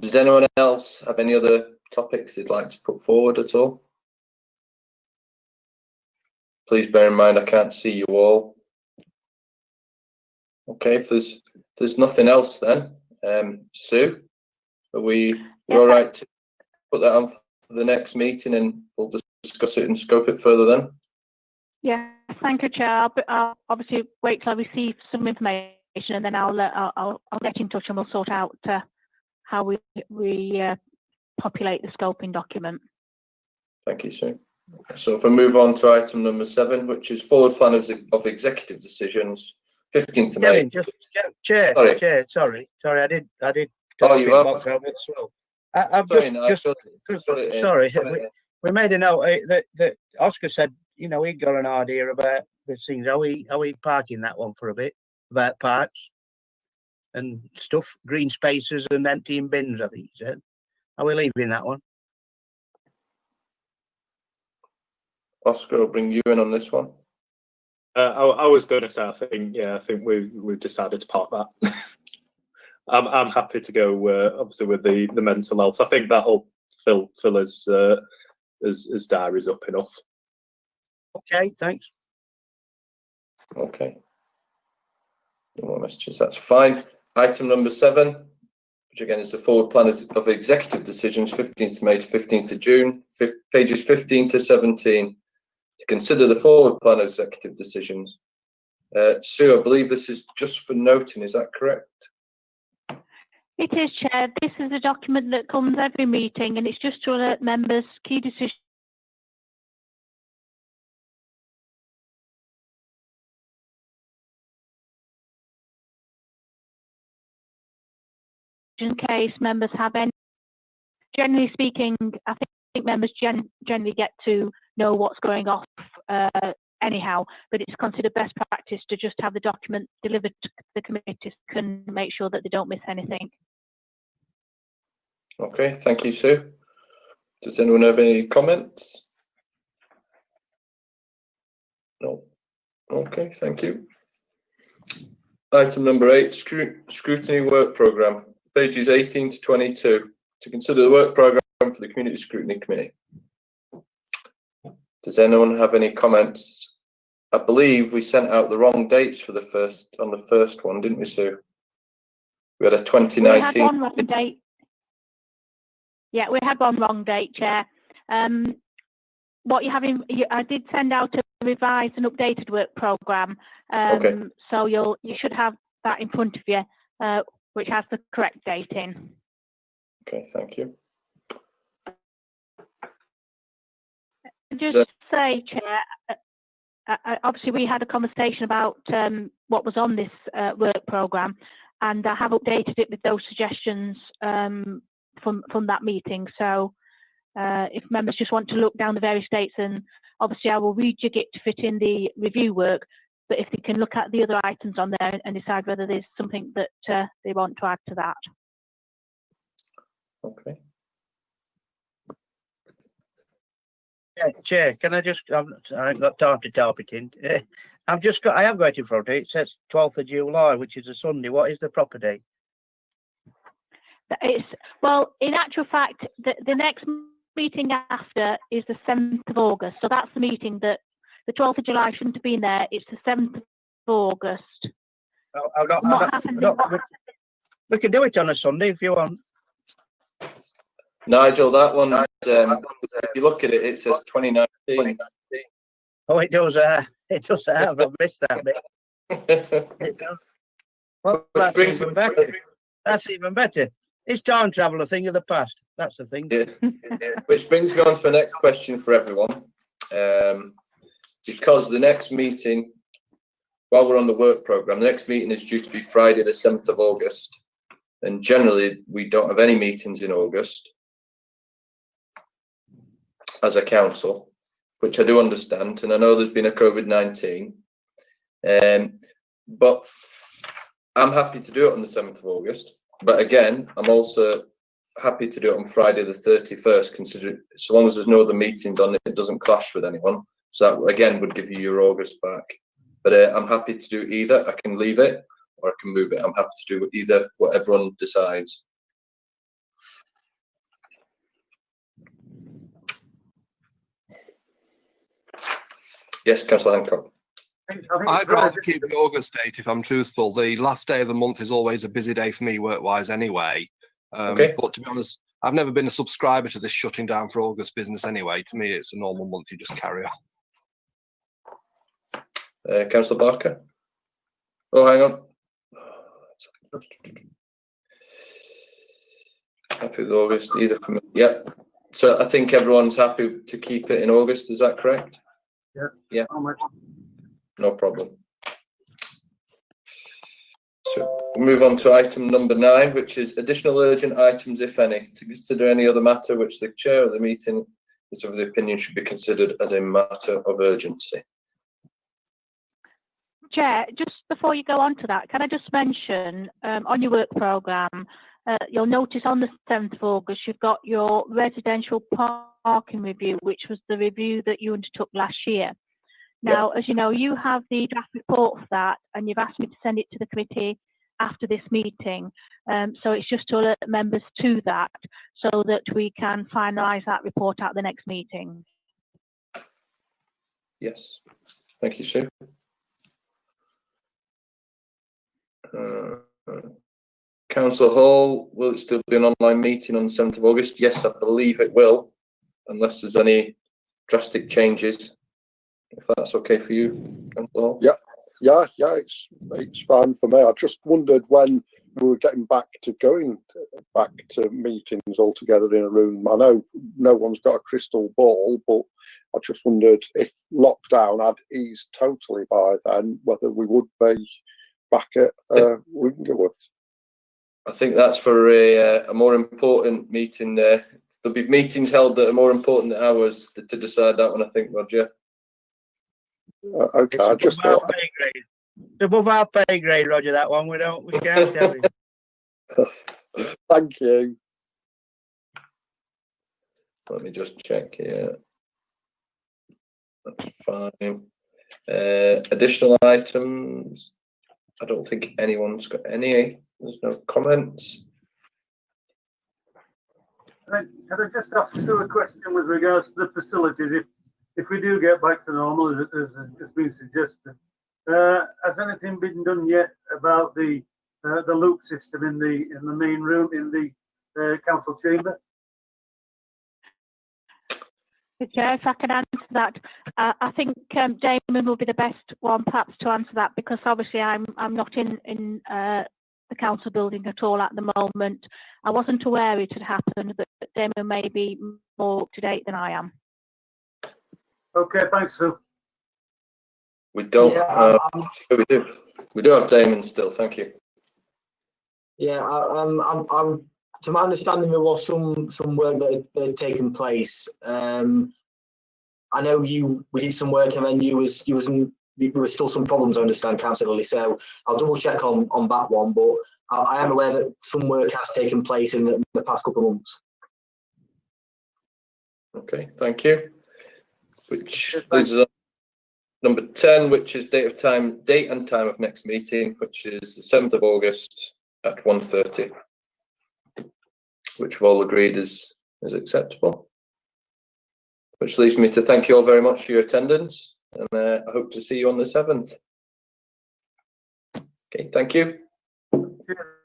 Does anyone else have any other topics they'd like to put forward at all? Please bear in mind I can't see you all. Okay, if there's nothing else, then Sue, are we all right to put that on for the next meeting, and we'll discuss it and scope it further then? Yeah, thank you, Chair. I'll obviously wait till I receive some information, and then I'll get in touch and we'll sort out how we populate the scoping document. Thank you, Sue. So if we move on to item number 7, which is forward plan of executive decisions, 15th of May. Chair, sorry, I did. Oh, you are? Sorry, we made a note that Oscar said, he'd got an idea about this thing. Are we parking that one for a bit, about parks and stuff, green spaces and emptying bins, I think he said. Are we leaving that one? Oscar, will bring you in on this one. I was going to say, I think we've decided to park that. I'm happy to go, obviously, with the mental health. I think that'll fill his diaries up enough. Okay, thanks. Okay. No more messages. That's fine. Item number 7, which again is the forward plan of executive decisions, 15th May to 15th of June, pages 15 to 17. To consider the forward plan of executive decisions. Sue, I believe this is just for noting, is that correct? It is, Chair. This is a document that comes every meeting, and it's just to alert members key decisions in case members have any. Generally speaking, I think members generally get to know what's going off anyhow, but it's considered best practice to just have the document delivered to the committee and make sure that they don't miss anything. Okay, thank you, Sue. Does anyone have any comments? No. Okay, thank you. Item number 8, scrutiny work programme, pages 18 to 22. To consider the work programme for the Community Scrutiny Committee. Does anyone have any comments? I believe we sent out the wrong dates for the first one, didn't we, Sue? We had a 2019. We had one wrong date. Yeah, we had one wrong date, Chair. What you having? I did send out a revised and updated work programme. Okay. So you should have that in front of you, which has the correct date in. Okay, thank you. Just say, Chair, obviously we had a conversation about what was on this work programme, and I have updated it with those suggestions from that meeting. So if members just want to look down the various dates, and obviously I will rejig it to fit in the review work, but if they can look at the other items on there and decide whether there's something that they want to add to that. Okay. Yeah, Chair, can I just? I haven't got time to type it in. I have got it in front of it. It says 12th of July, which is a Sunday. What is the proper date? Well, in actual fact, the next meeting after is the 7th of August. So that's the meeting that the 12th of July shouldn't have been there. It's the 7th of August. We can do it on a Sunday if you want. Nigel, that one, if you look at it, it says 2019. Oh, it does. It does. I've missed that bit. It does. Well, that's even better. That's even better. Is time travel a thing of the past? That's the thing. Yeah. Which brings me on to the next question for everyone. Because the next meeting, while we're on the work programme, the next meeting is due to be Friday the 7th of August. And generally, we don't have any meetings in August as a council, which I do understand. And I know there's been a COVID-19. But I'm happy to do it on the 7th of August. But again, I'm also happy to do it on Friday the 31st, considering so long as there's no other meetings on it, it doesn't clash with anyone. So that again would give you your August back. But I'm happy to do either. I can leave it or I can move it. I'm happy to do either, what everyone decides. Yes, Councillor Hancock. I'd rather keep the August date if I'm truthful. The last day of the month is always a busy day for me work-wise anyway. Okay. But to be honest, I've never been a subscriber to this shutting down for August business anyway. To me, it's a normal month. You just carry on. Councillor Barker? Oh, hang on. Happy with August, either for me. Yep. So I think everyone's happy to keep it in August. Is that correct? Yeah. Yeah. No problem. So we'll move on to item number 9, which is additional urgent items, if any, to consider any other matter which the chair of the meeting is of the opinion should be considered as a matter of urgency. Chair, just before you go on to that, can I just mention on your work programme, you'll notice on the 7th of August, you've got your residential parking review, which was the review that you undertook last year. Now, as you know, you have the draft report for that, and you've asked me to send it to the committee after this meeting. So it's just to alert members to that, so that we can finalise that report at the next meeting. Yes, thank you, Sue. Council Hall, will it still be an online meeting on the 7th of August? Yes, I believe it will, unless there's any drastic changes. If that's okay for you, Council Hall? Yeah, it's fine for me. I just wondered when we were getting back to going back to meetings all together in a room. I know no one's got a crystal ball, but I just wondered if lockdown had eased totally by then, whether we would be back at Wingleworth. I think that's for a more important meeting there. There'll be meetings held that are more important than ours to decide that one, I think, Roger. Okay, I just thought. It's above our pay grade, Roger, that one. We can't tell you. Thank you. Let me just check here. That's fine. Additional items. I don't think anyone's got any. There's no comments. Can I just ask Sue a question with regards to the facilities? if we do get back to normal, as has just been suggested, has anything been done yet about the loop system in the main room in the council chamber? Chair, if I can answer that, I think Damon will be the best one perhaps to answer that, because obviously I'm not in the council building at all at the moment. I wasn't aware it had happened, but Damon may be more up to date than I am. Okay, thanks, Sue. We don't. Yeah, we do have Damon still. Thank you. Yeah, I'm to my understanding, there was some work that had taken place. I know we did some work, and then there were still some problems, I understand, Councillor Lilly. So I'll double check on that one, but I am aware that some work has taken place in the past couple of months. Okay, thank you. Which leads us on number 10, which is date and time of next meeting, which is the 7th of August at 1:30, which we've all agreed is acceptable. Which leaves me to thank you all very much for your attendance, and I hope to see you on the 7th. Okay, thank you. Cheers.